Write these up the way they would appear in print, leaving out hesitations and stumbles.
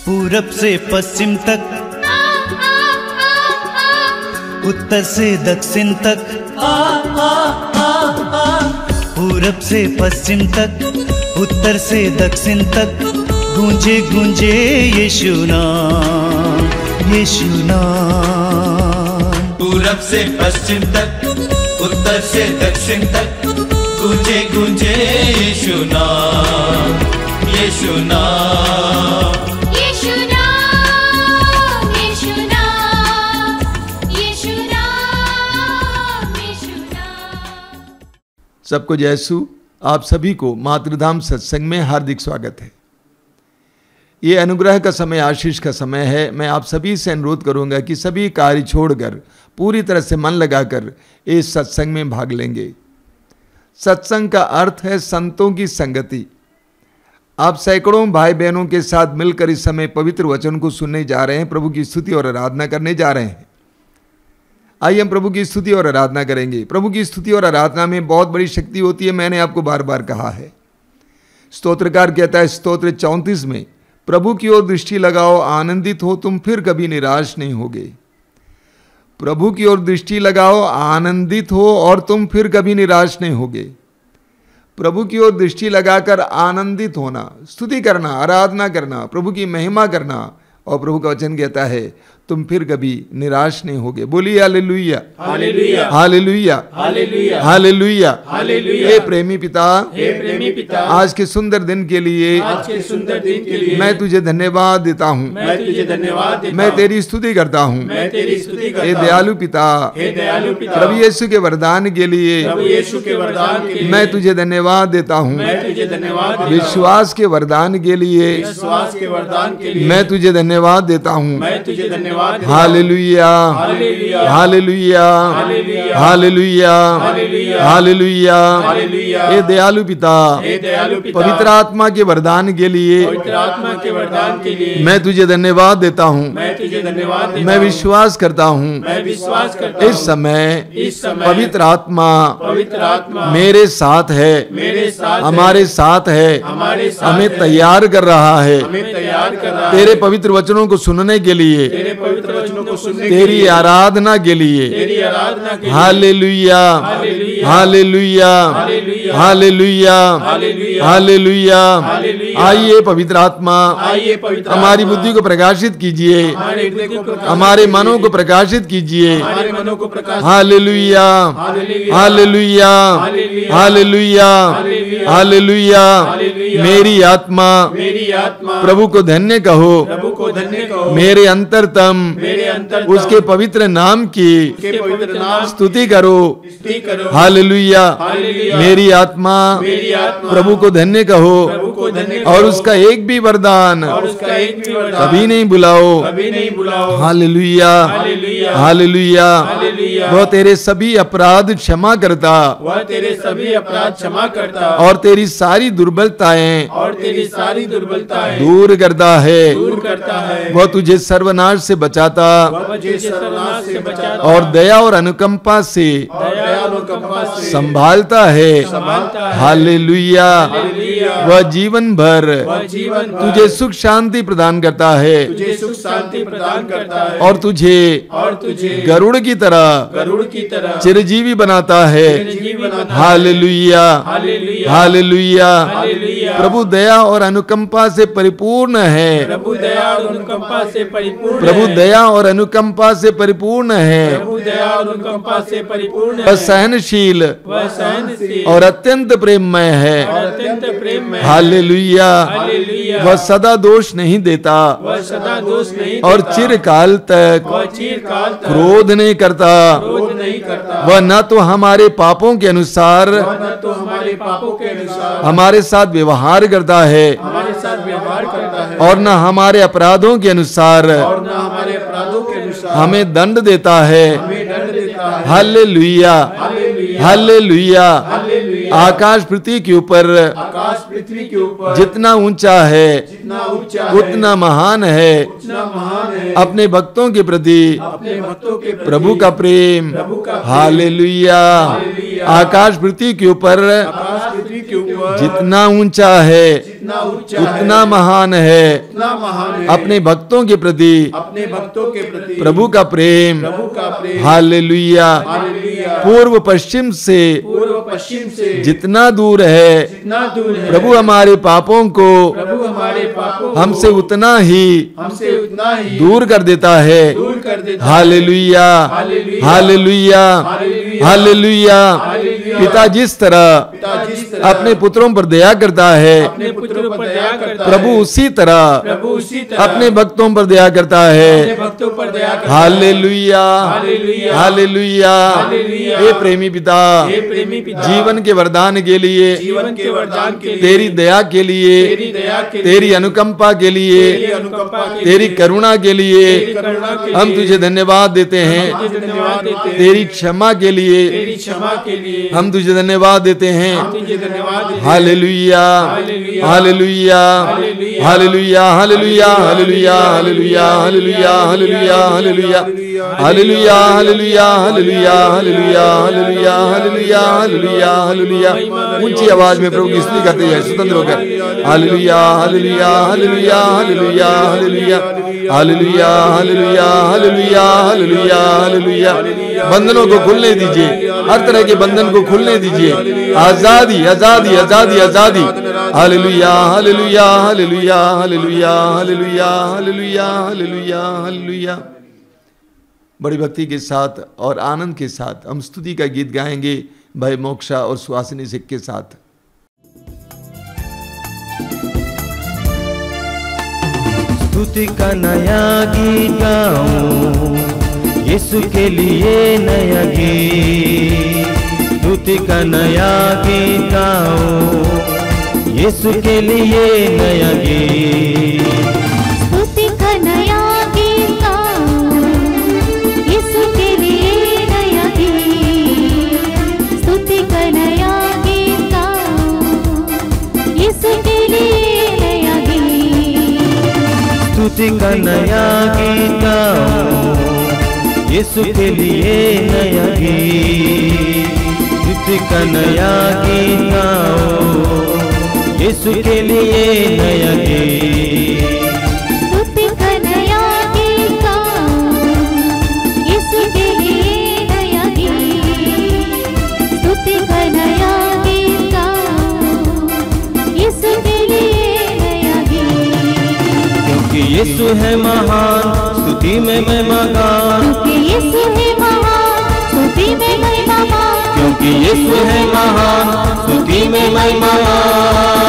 पूरब से पश्चिम तक, उत्तर से दक्षिण तक, पूरब से पश्चिम तक, उत्तर से दक्षिण तक गूंजे गूंजे यीशु नाम, यीशु नाम। पूरब से पश्चिम तक, उत्तर से दक्षिण तक गूंजे गूंजे यीशु नाम, यीशु नाम। सबको जय यीशु। आप सभी को मातृधाम सत्संग में हार्दिक स्वागत है। ये अनुग्रह का समय, आशीष का समय है। मैं आप सभी से अनुरोध करूंगा कि सभी कार्य छोड़कर पूरी तरह से मन लगाकर इस सत्संग में भाग लेंगे। सत्संग का अर्थ है संतों की संगति। आप सैकड़ों भाई बहनों के साथ मिलकर इस समय पवित्र वचन को सुनने जा रहे हैं, प्रभु की स्तुति और आराधना करने जा रहे हैं। आइए हम प्रभु की स्तुति और आराधना करेंगे। प्रभु की स्तुति और आराधना में बहुत बड़ी शक्ति होती है, मैंने आपको बार बार कहा है। स्तोत्रकार कहता है स्तोत्र 34 में, प्रभु की ओर दृष्टि लगाओ, आनंदित हो, तुम फिर कभी निराश नहीं होगे। प्रभु की ओर दृष्टि लगाओ, आनंदित हो और तुम फिर कभी निराश नहीं होगे। प्रभु की ओर दृष्टि लगाकर आनंदित होना, स्तुति करना, आराधना करना, प्रभु की महिमा करना, और प्रभु का वचन कहता है तुम फिर कभी निराश नहीं होगे। बोलिए hallelujah, hallelujah, hallelujah, hallelujah, hallelujah, hallelujah. हे प्रेमी पिता, हे प्रेमी पिता, आज के सुंदर दिन के लिए, आज के सुंदर दिन के लिए मैं तुझे धन्यवाद देता हूँ। मैं तुझे धन्यवाद देता मैं तेरी स्तुति करता हूँ। मैं तेरी स्तुति करता हे हूँ। दयालु पिता, हे दयालु पिता, प्रभु यीशु के वरदान के लिए, प्रभु यीशु के वरदान के लिए मैं तुझे धन्यवाद देता हूँ। मैं तुझे धन्यवाद देता हूँ। विश्वास के वरदान के लिए, विश्वास के वरदान के लिए मैं तुझे धन्यवाद देता हूँ। मैं तुझे धन्यवाद देता हूँ। Hallelujah, hallelujah, hallelujah, hallelujah, hallelujah, hallelujah, hallelujah. Hallelujah. हे दयालु पिता, हे दयालु पिता, पवित्र आत्मा के वरदान के लिए, पवित्र आत्मा के वरदान के लिए मैं तुझे धन्यवाद देता हूँ। मैं तुझे धन्यवाद देता मैं हूँ। विश्वास करता हूँ मैं विश्वास करता हूँ। इस समय इस समय पवित्र आत्मा मेरे साथ है, मेरे साथ हमारे साथ है, हमारे साथ हमें है, तैयार कर रहा है हमें तैयार कर रहा है तेरे पवित्र वचनों को सुनने के लिए, तेरे पवित्र वचनों को सुनने के तेरी लिए, आराधना के लिए। तेरी आराधना के लिए। Hallelujah, hallelujah, hallelujah, hallelujah, hallelujah, hallelujah, hallelujah. Hallelujah. आइए पवित्र आत्मा, आइए पवित्र हमारी आत्मा, बुद्धि को प्रकाशित कीजिए, हमारे हृदय को प्रकाशित हमारे कीजिए, मनों को प्रकाशित कीजिए। हमारे मनों को प्रकाशित hallelujah, hallelujah, hallelujah, hallelujah, hallelujah, hallelujah, hallelujah. Hallelujah. मेरी आत्मा मेरी आत्मा प्रभु को धन्य कहो, प्रभु को धन्य कहो। मेरे अंतरतम मेरे अंतर उसके पवित्र नाम की उसके पवित्र नाम स्तुति करो। स्तुति करो। हालेलुया। हालेलुया। मेरी आत्मा मेरी आत्मा प्रभु को धन्य कहो प्रभु को धन्य और कहो। उसका एक भी वरदान और उसका एक भी वरदान कभी नहीं बुलाओ। कभी नहीं बुलाओ। Hallelujah, hallelujah, hallelujah. हालेलुया। वह तेरे सभी अपराध क्षमा करता वह तेरे सभी अपराध क्षमा करता और तेरी सारी दुर्बलताएं और तेरी सारी दुर्बलताएं दूर करता है। दूर करता है। वह तुझे सर्वनाश से बचाता वह मुझे सर्वनाश से बचाता और दया और अनुकंपा से दया और अनुकंपा से संभालता है। संभालता है। हालेलुया। हालेलुया। वह जीवन भर वह जीवन भर तुझे सुख शांति प्रदान करता है तुझे सुख शांति प्रदान करता है और तुझे गरुड़ की तरह गरुड़ की तरह चिरजीवी बनाता है। चिरंजीवी बनाता है। Hallelujah, hallelujah, hallelujah. हालेलुया। प्रभु दया और अनुकंपा से परिपूर्ण है। प्रभु दया और अनुकंपा से परिपूर्ण प्रभु है। दया और अनुकंपा से परिपूर्ण है। प्रभु दया और अनुकंपा से परिपूर्ण वह है। सहनशील वह सहनशील और अत्यंत प्रेममय है। और अत्यंत प्रेम में हालेलुया। हालेलुया। वह सदा दोष नहीं देता वह सदा दोष नहीं और देता। चिरकाल तक वह चिरकाल तक क्रोध नहीं करता। क्रोध नहीं करता। वह न तो हमारे पापों के अनुसार वह न तो हमारे पापों के अनुसार हमारे साथ व्यवहार करता है हमारे साथ व्यवहार करता है और न हमारे अपराधों के अनुसार और न हमारे अपराधों के अनुसार हमें दंड देता है। हमें दंड देता है। हालेलुया। हालेलुया। हालेलुया। हालेलुया। आकाश पृथ्वी के ऊपर आकाश पृथ्वी के ऊपर जितना ऊंचा है जितना ऊंचा है उतना महान है। उतना महान है। अपने भक्तों के प्रति अपने भक्तों के प्रति प्रभु का प्रेम। प्रभु का प्रेम। हालेलुया। हालेलुया। आकाश पृथ्वी के ऊपर आकाश पृथ्वी के ऊपर जितना ऊंचा है जितना ऊंचा उतना है महान है। उतना महान है। अपने भक्तों के प्रति अपने भक्तों के प्रति प्रभु का प्रेम। प्रभु का प्रेम। हालेलुया। हालेलुया। पूर्व पश्चिम से पूर्व पश्चिम से जितना दूर है जितना दूर है प्रभु हमारे पापों को प्रभु हमारे पापों को हमसे उतना ही हमसे उतना ही दूर कर देता है। दूर कर देता है। Hallelujah. Hallelujah. Hallelujah. Hallelujah. Hallelujah. Hallelujah. पिता जिस तरह पिता जिस तरह अपने पुत्रों पर दया करता है अपने पुत्रों पर दया करता है प्रभु उसी तरह प्रभु उसी तरह अपने भक्तों पर दया करता अपने है। भक्तों पर दया करता है। हालेलुया। हालेलुया। हालेलुया। हालेलुया। हे प्रेमी पिता हे प्रेमी पिता जीवन के वरदान के लिए जीवन के वरदान के लिए तेरी दया के लिए तेरी दया के लिए तेरी अनुकंपा के लिए तेरी अनुकंपा के तेरी लिए करुणा के लिए तेरी करुणा के लिए हम तुझे धन्यवाद देते हैं। तुझे धन्यवाद देते हैं। तेरी क्षमा के लिए तेरी क्षमा के लिए हम तुझे धन्यवाद देते हैं। हम तुझे धन्यवाद देते हैं। Hallelujah. Hallelujah. Hallelujah. Hallelujah. Hallelujah. Hallelujah. Hallelujah. Hallelujah. Hallelujah. Hallelujah. Hallelujah. Hallelujah. Hallelujah. Hallelujah. Hallelujah. Hallelujah. Hallelujah. Hallelujah. ऊंची आवाज में प्रभु की स्तुति करते हैं स्वतंत्र होकर। Hallelujah. Hallelujah. Hallelujah. Hallelujah. Hallelujah. Hallelujah. Hallelujah. Hallelujah. Hallelujah. Hallelujah. बंधनों को खुलने दीजिए। हर तरह के बंधन को खुलने दीजिए। आजादी आजादी आजादी आजादी। Hallelujah. Hallelujah. Hallelujah. Hallelujah. Hallelujah. Hallelujah. Hallelujah. Hallelujah. बड़ी भक्ति के साथ और आनंद के साथ हम स्तुति का गीत गाएंगे भाई मोक्षा और सुहासिनी सिख के साथ। स्तुति का नया गीत गाऊं यीशु के लिए नया गीत। स्तुति का नया गीत गाऊं यीशु के लिए नया गीत। स्तुति का नया गीत गाऊं यीशु के लिए नया गीत। स्तुति का नया गीत गाऊं यीशु के लिए नया गीत। स्तुति का नया गीत गाऊं यीशु के लिए नया गीत। स्तुति का नया गीत गाऊं यीशु के लिए नया गीत। स्तुति का नया गीत गाऊं यीशु के लिए नया गीत। स्तुति का नया गीत गाऊं यीशु के लिए नया गीत। क्योंकि यीशु है महान स्तुति में महिमा गान। क्योंकि यीशु है महान स्तुति में महिमा गान। क्योंकि यीशु है महान स्तुति में महिमा गान।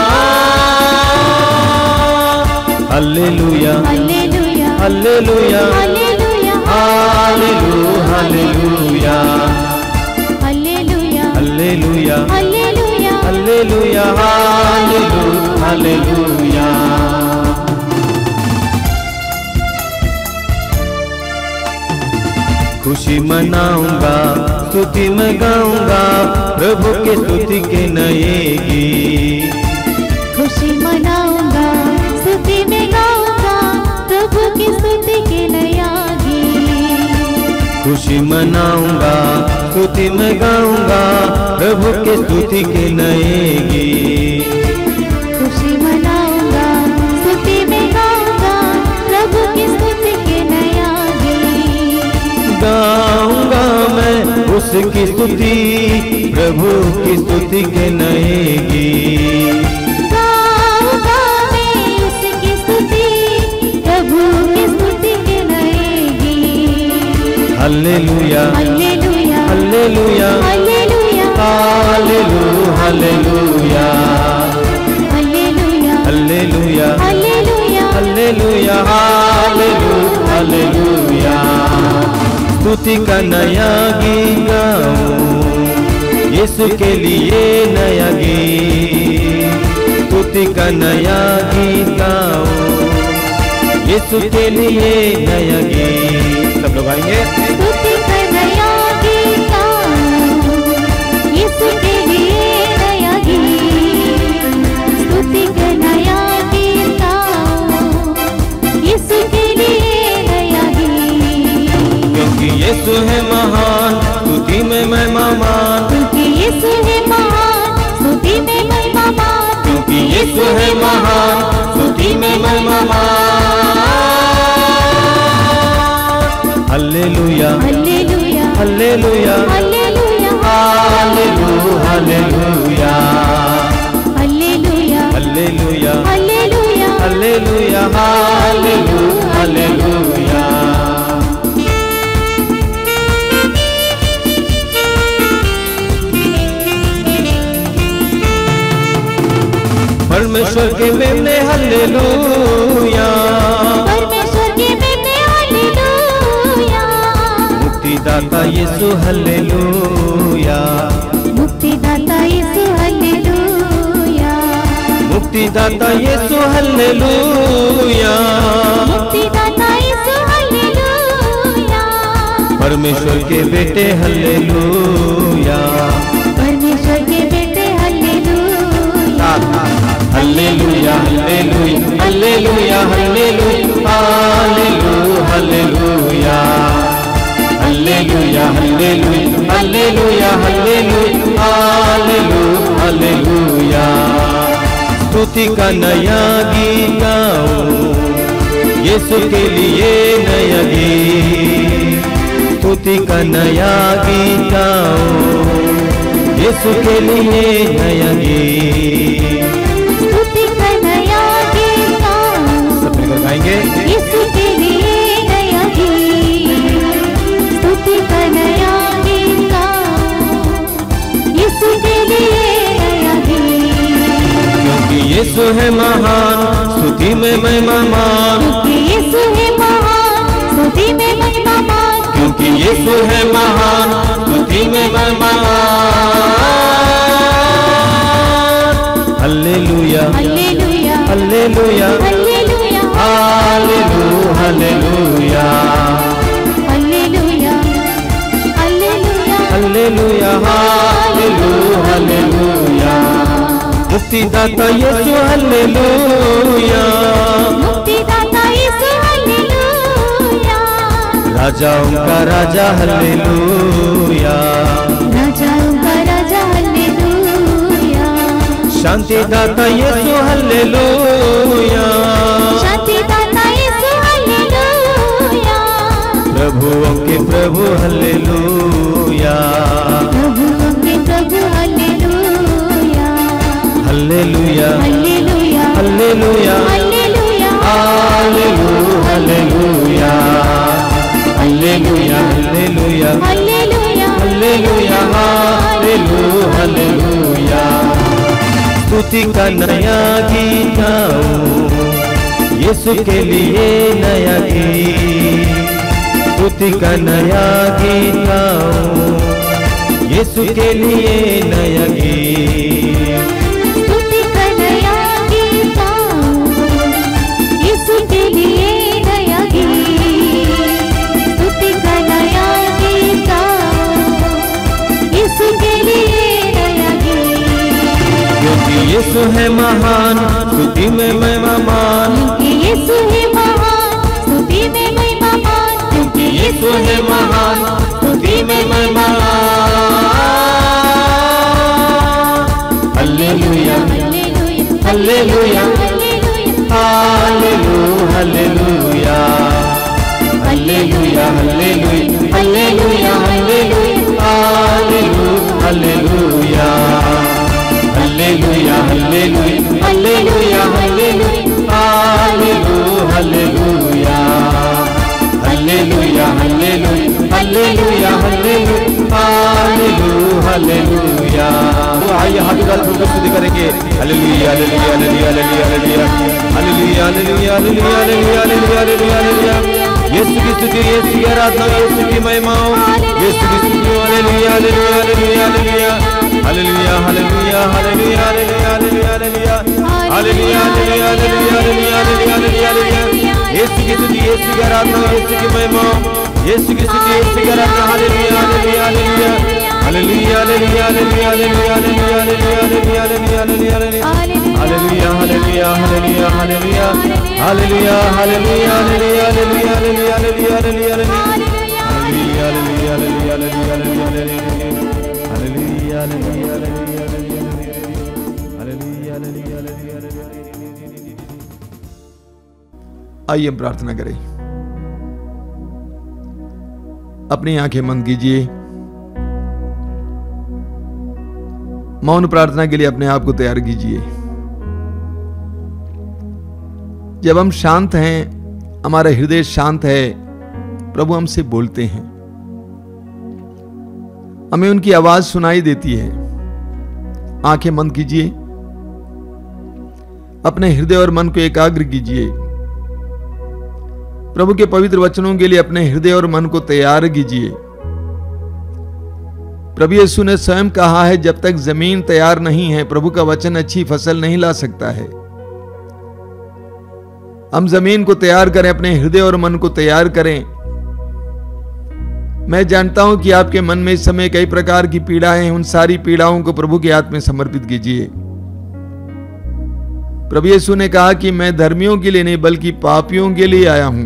Hallelujah. Hallelujah. Hallelujah. Hallelujah. Hallelujah. Hallelujah. Hallelujah. Hallelujah. Hallelujah. Hallelujah. Hallelujah. Hallelujah. खुशी मनाऊंगा स्तुति में गाऊंगा प्रभु के स्तुति के नए गीत। खुशी मनाऊंगा स्तुति में गाऊंगा प्रभु की स्तुति के नया गीत। खुशी मनाऊंगा स्तुति में गाऊंगा प्रभु के स्तुति के नए गीत। खुशी मनाऊंगा स्तुति में गाऊंगा प्रभु की स्तुति के नया गीत। गाऊंगा मैं उसकी स्तुति प्रभु की स्तुति के नए गीत। Hallelujah hallelujah hallelujah hallelujah hallelujah hallelujah hallelujah hallelujah hallelujah हालेलुया स्तुति का नया गीत गाऊं यीशु के लिए नया गीत स्तुति का नया गीत गाऊं यीशु के लिए नया गीत सब लोग आएंगे स्तुति का नया गीत गाऊं यीशु के लिए नया गीत स्तुति का नया गीत गाऊं यीशु के लिए नया गीत क्योंकि यीशु है महान स्तुति में मैं महान क्योंकि यीशु है महान स्तुति में मैं महान क्योंकि यीशु है महान स्तुति में मैं महान hallelujah hallelujah hallelujah hallelujah hallelujah hallelujah hallelujah hallelujah hallelujah hallelujah hallelujah परमेश्वर के मेमने हालेलुया परमेश्वर के बेटे हालेलुया मुक्तिदाता यीशु हालेलुया मुक्तिदाता यीशु हालेलुया मुक्तिदाता यीशु हालेलुया मुक्तिदाता यीशु हालेलुया परमेश्वर के बेटे हालेलुया परमेश्वर के बेटे hallelujah hallelujah hallelujah hallelujah hallelujah hallelujah hallelujah hallelujah hallelujah हालेलुया स्तुति का नया गीत गाऊं यीशु के लिए नया गीत स्तुति का नया गीत गाऊं यीशु के लिए नया गीत स्तुति का नया गीत गाऊं सब मिलकर गाएंगे यीशु के लिए नया गीत स्तुति का नया गीत गाऊं यीशु के लिए नया गीत क्योंकि यीशु है महान स्तुति में मैं महान क्योंकि यीशु है महान स्तुति में मैं महान क्योंकि यीशु है महान स्तुति में मैं महान hallelujah hallelujah hallelujah hallelujah hallelujah hallelujah hallelujah hallelujah hallelujah hallelujah मुक्तिदाता यीशु हालेलुया मुक्तिदाता यीशु हालेलुया राजाओं का राजा हालेलुया राजाओं का राजा हालेलुया शांतिदाता यीशु हालेलुया शांतिदाता यीशु हालेलुया प्रभुओं के प्रभु हालेलुया प्रभुओं के प्रभु हालेलुया hallelujah hallelujah hallelujah hallelujah hallelujah hallelujah hallelujah hallelujah hallelujah hallelujah हालेलुया स्तुति का नया गीत गाऊं यीशु के लिए नया गीत स्तुति का नया गीत गाऊं यीशु के लिए नया गीत स्तुति का नया गीत गाऊं यीशु के लिए नया गीत स्तुति का नया गीत गाऊं यीशु के लिए नया गीत क्योंकि यीशु है महान स्तुति में मैं महान क्योंकि यीशु है महान स्तुति में मैं महान क्योंकि यीशु है महान स्तुति में मैं महान hallelujah hallelujah hallelujah hallelujah hallelujah hallelujah hallelujah hallelujah hallelujah hallelujah hallelujah hallelujah hallelujah hallelujah hallelujah hallelujah hallelujah. आइए हाथ उठाकर प्रभु की स्तुति करेंगे। Hallelujah hallelujah hallelujah hallelujah hallelujah hallelujah hallelujah hallelujah hallelujah hallelujah. Yeshu की स्तुति, यीशु की आराधना, यीशु की महिमा, यीशु की स्तुति। Hallelujah hallelujah hallelujah hallelujah hallelujah hallelujah hallelujah hallelujah hallelujah hallelujah hallelujah hallelujah hallelujah hallelujah. Yeshu की स्तुति, यीशु की आराधना, यीशु की महिमा, यीशु की स्तुति, यीशु की आराधना। Hallelujah hallelujah hallelujah hallelujah hallelujah hallelujah hallelujah hallelujah hallelujah hallelujah hallelujah hallelujah hallelujah hallelujah hallelujah hallelujah hallelujah hallelujah आइए हम प्रार्थना करें। अपनी आंखें बंद कीजिए। मौन प्रार्थना के लिए अपने आप को तैयार कीजिए। जब हम शांत हैं, हमारा हृदय शांत है, प्रभु हमसे बोलते हैं, हमें उनकी आवाज सुनाई देती है। आंखें बंद कीजिए, अपने हृदय और मन को एकाग्र कीजिए। प्रभु के पवित्र वचनों के लिए अपने हृदय और मन को तैयार कीजिए। प्रभु यीशु ने स्वयं कहा है, जब तक जमीन तैयार नहीं है, प्रभु का वचन अच्छी फसल नहीं ला सकता है। हम जमीन को तैयार करें, अपने हृदय और मन को तैयार करें। मैं जानता हूं कि आपके मन में इस समय कई प्रकार की पीड़ाएं हैं। उन सारी पीड़ाओं को प्रभु के हाथ में समर्पित कीजिए। प्रभु यीशु ने कहा कि मैं धर्मियों के लिए नहीं बल्कि पापियों के लिए आया हूं।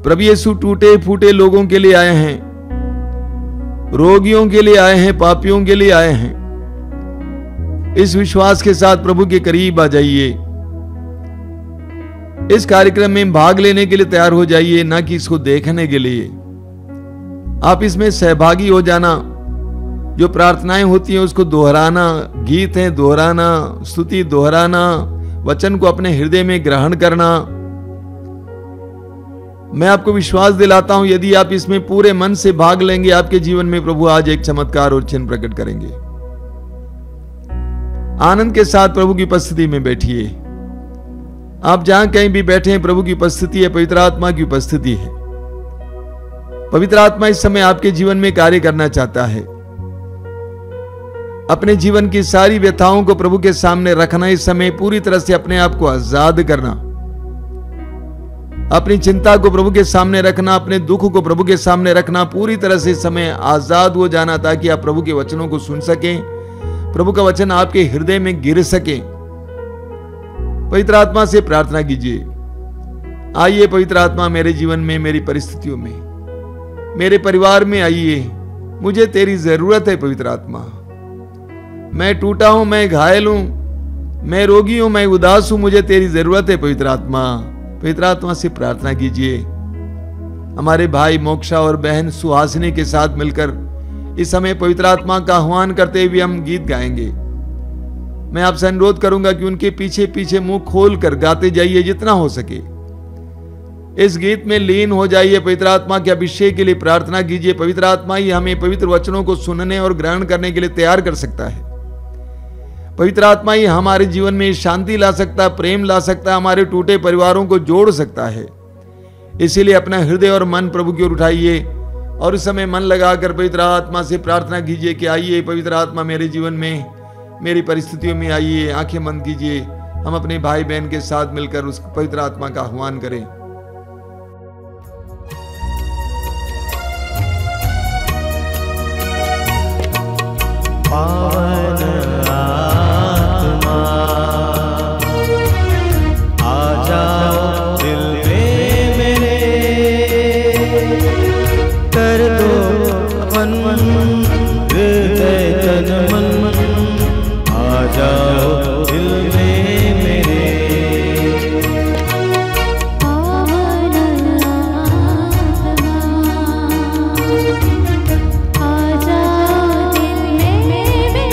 प्रभु यीशु टूटे फूटे लोगों के लिए आए हैं, रोगियों के लिए आए हैं, पापियों के लिए आए हैं। इस विश्वास के साथ प्रभु के करीब आ जाइए। इस कार्यक्रम में भाग लेने के लिए तैयार हो जाइए, ना कि इसको देखने के लिए। आप इसमें सहभागी हो जाना। जो प्रार्थनाएं होती हैं उसको दोहराना, गीत हैं दोहराना, स्तुति दोहराना, वचन को अपने हृदय में ग्रहण करना। मैं आपको विश्वास दिलाता हूं, यदि आप इसमें पूरे मन से भाग लेंगे, आपके जीवन में प्रभु आज एक चमत्कार और चिन्ह प्रकट करेंगे। आनंद के साथ प्रभु की उपस्थिति में बैठिए। आप जहां कहीं भी बैठे हैं, प्रभु की उपस्थिति है, पवित्र आत्मा की उपस्थिति है। पवित्र आत्मा इस समय आपके जीवन में कार्य करना चाहता है। अपने जीवन की सारी व्यथाओं को प्रभु के सामने रखना, इस समय पूरी तरह से अपने आप को आजाद करना, अपनी चिंता को प्रभु के सामने रखना, अपने दुख को प्रभु के सामने रखना, पूरी तरह से इस समय आजाद हो जाना, ताकि आप प्रभु के वचनों को सुन सकें, प्रभु का वचन आपके हृदय में गिर सके। पवित्र आत्मा से प्रार्थना कीजिए। आइए पवित्र आत्मा, मेरे जीवन में, मेरी परिस्थितियों में, मेरे परिवार में आइए। मुझे तेरी जरूरत है पवित्र आत्मा। मैं टूटा हूं, मैं घायल हूं, मैं रोगी हूं, मैं उदास हूं, मुझे तेरी जरूरत है पवित्र आत्मा। पवित्र आत्मा से प्रार्थना कीजिए। हमारे भाई मोक्षा और बहन सुहासिनी के साथ मिलकर इस समय पवित्र आत्मा का आह्वान करते हुए हम गीत गाएंगे। मैं आपसे अनुरोध करूंगा कि उनके पीछे पीछे मुंह खोल कर गाते जाइए जितना हो सके। इस गीत में लीन हो जाइए। पवित्र आत्मा के अभिषेक के लिए प्रार्थना कीजिए। पवित्र आत्मा ही हमें पवित्र वचनों को सुनने और ग्रहण करने के लिए तैयार कर सकता है। पवित्र आत्मा ही हमारे जीवन में शांति ला सकता है, प्रेम ला सकता है, हमारे टूटे परिवारों को जोड़ सकता है। इसीलिए अपना हृदय और मन प्रभु की ओर उठाइए और उस समय मन लगाकर पवित्र आत्मा से प्रार्थना कीजिए कि आइए पवित्र आत्मा मेरे जीवन में, मेरी परिस्थितियों में आइए। आंखें बंद कीजिए। हम अपने भाई बहन के साथ मिलकर उस पवित्र आत्मा का आह्वान करें। पावन आत्मा आ जाओ दिल में मेरे, कर दो अपन हृदय तन मन, आ जाओ दिल में मेरे। पावन आत्मा आ जाओ दिल में मेरे,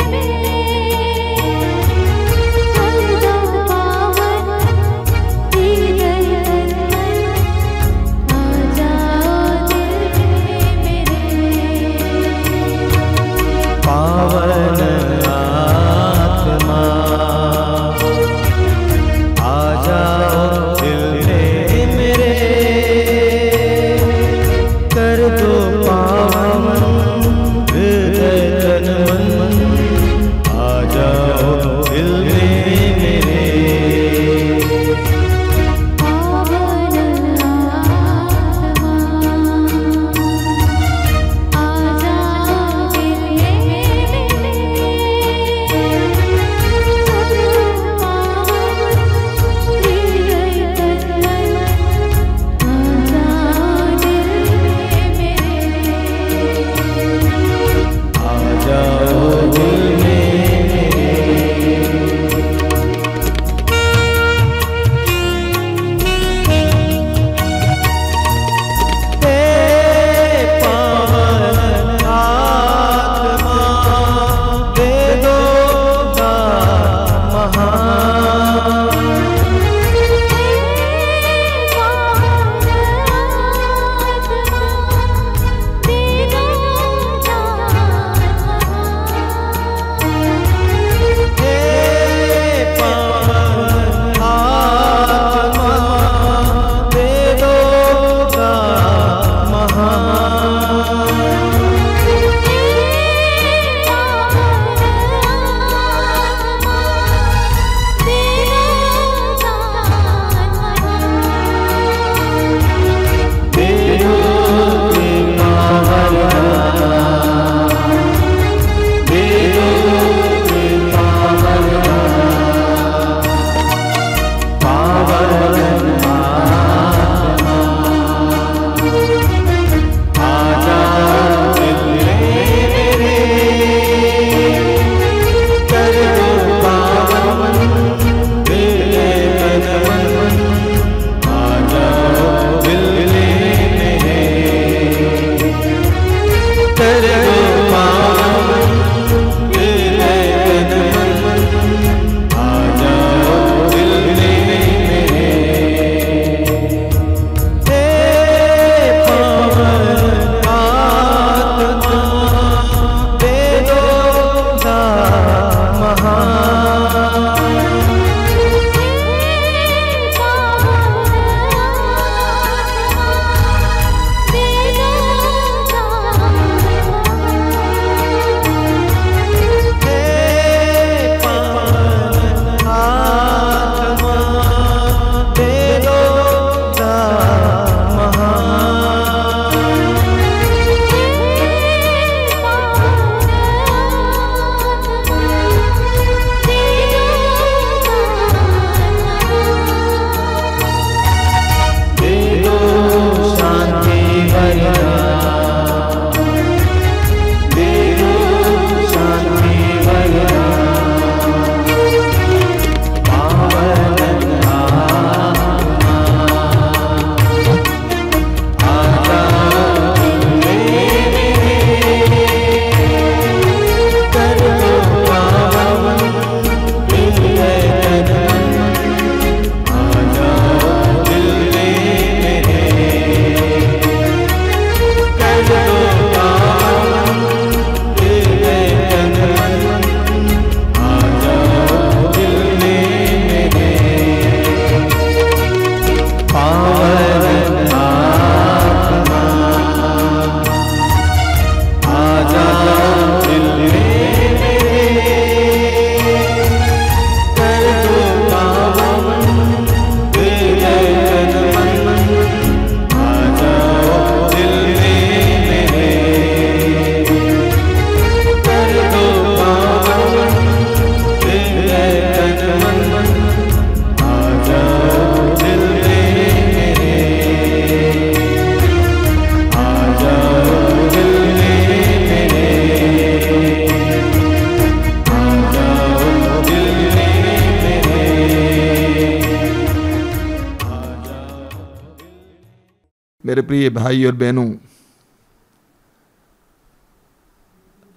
मेरे प्रिय भाई और बहनों,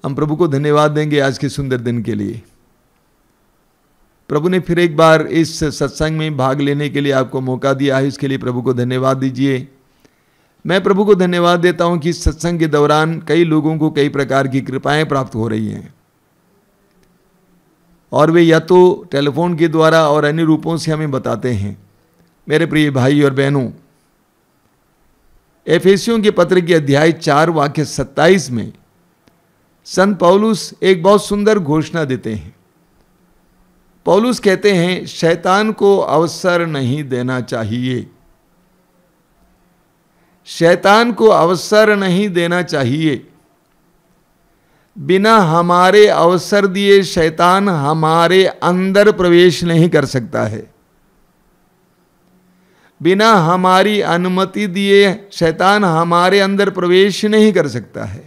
हम प्रभु को धन्यवाद देंगे आज के सुंदर दिन के लिए। प्रभु ने फिर एक बार इस सत्संग में भाग लेने के लिए आपको मौका दिया है, इसके लिए प्रभु को धन्यवाद दीजिए। मैं प्रभु को धन्यवाद देता हूं कि इस सत्संग के दौरान कई लोगों को कई प्रकार की कृपाएं प्राप्त हो रही हैं, और वे या तो टेलीफोन के द्वारा और अन्य रूपों से हमें बताते हैं। मेरे प्रिय भाई और बहनों, एफेसियों के पत्र के अध्याय 4 वाक्य 27 में संत पौलुस एक बहुत सुंदर घोषणा देते हैं। पौलुस कहते हैं, शैतान को अवसर नहीं देना चाहिए। शैतान को अवसर नहीं देना चाहिए। बिना हमारे अवसर दिए शैतान हमारे अंदर प्रवेश नहीं कर सकता है। बिना हमारी अनुमति दिए शैतान हमारे अंदर प्रवेश नहीं कर सकता है।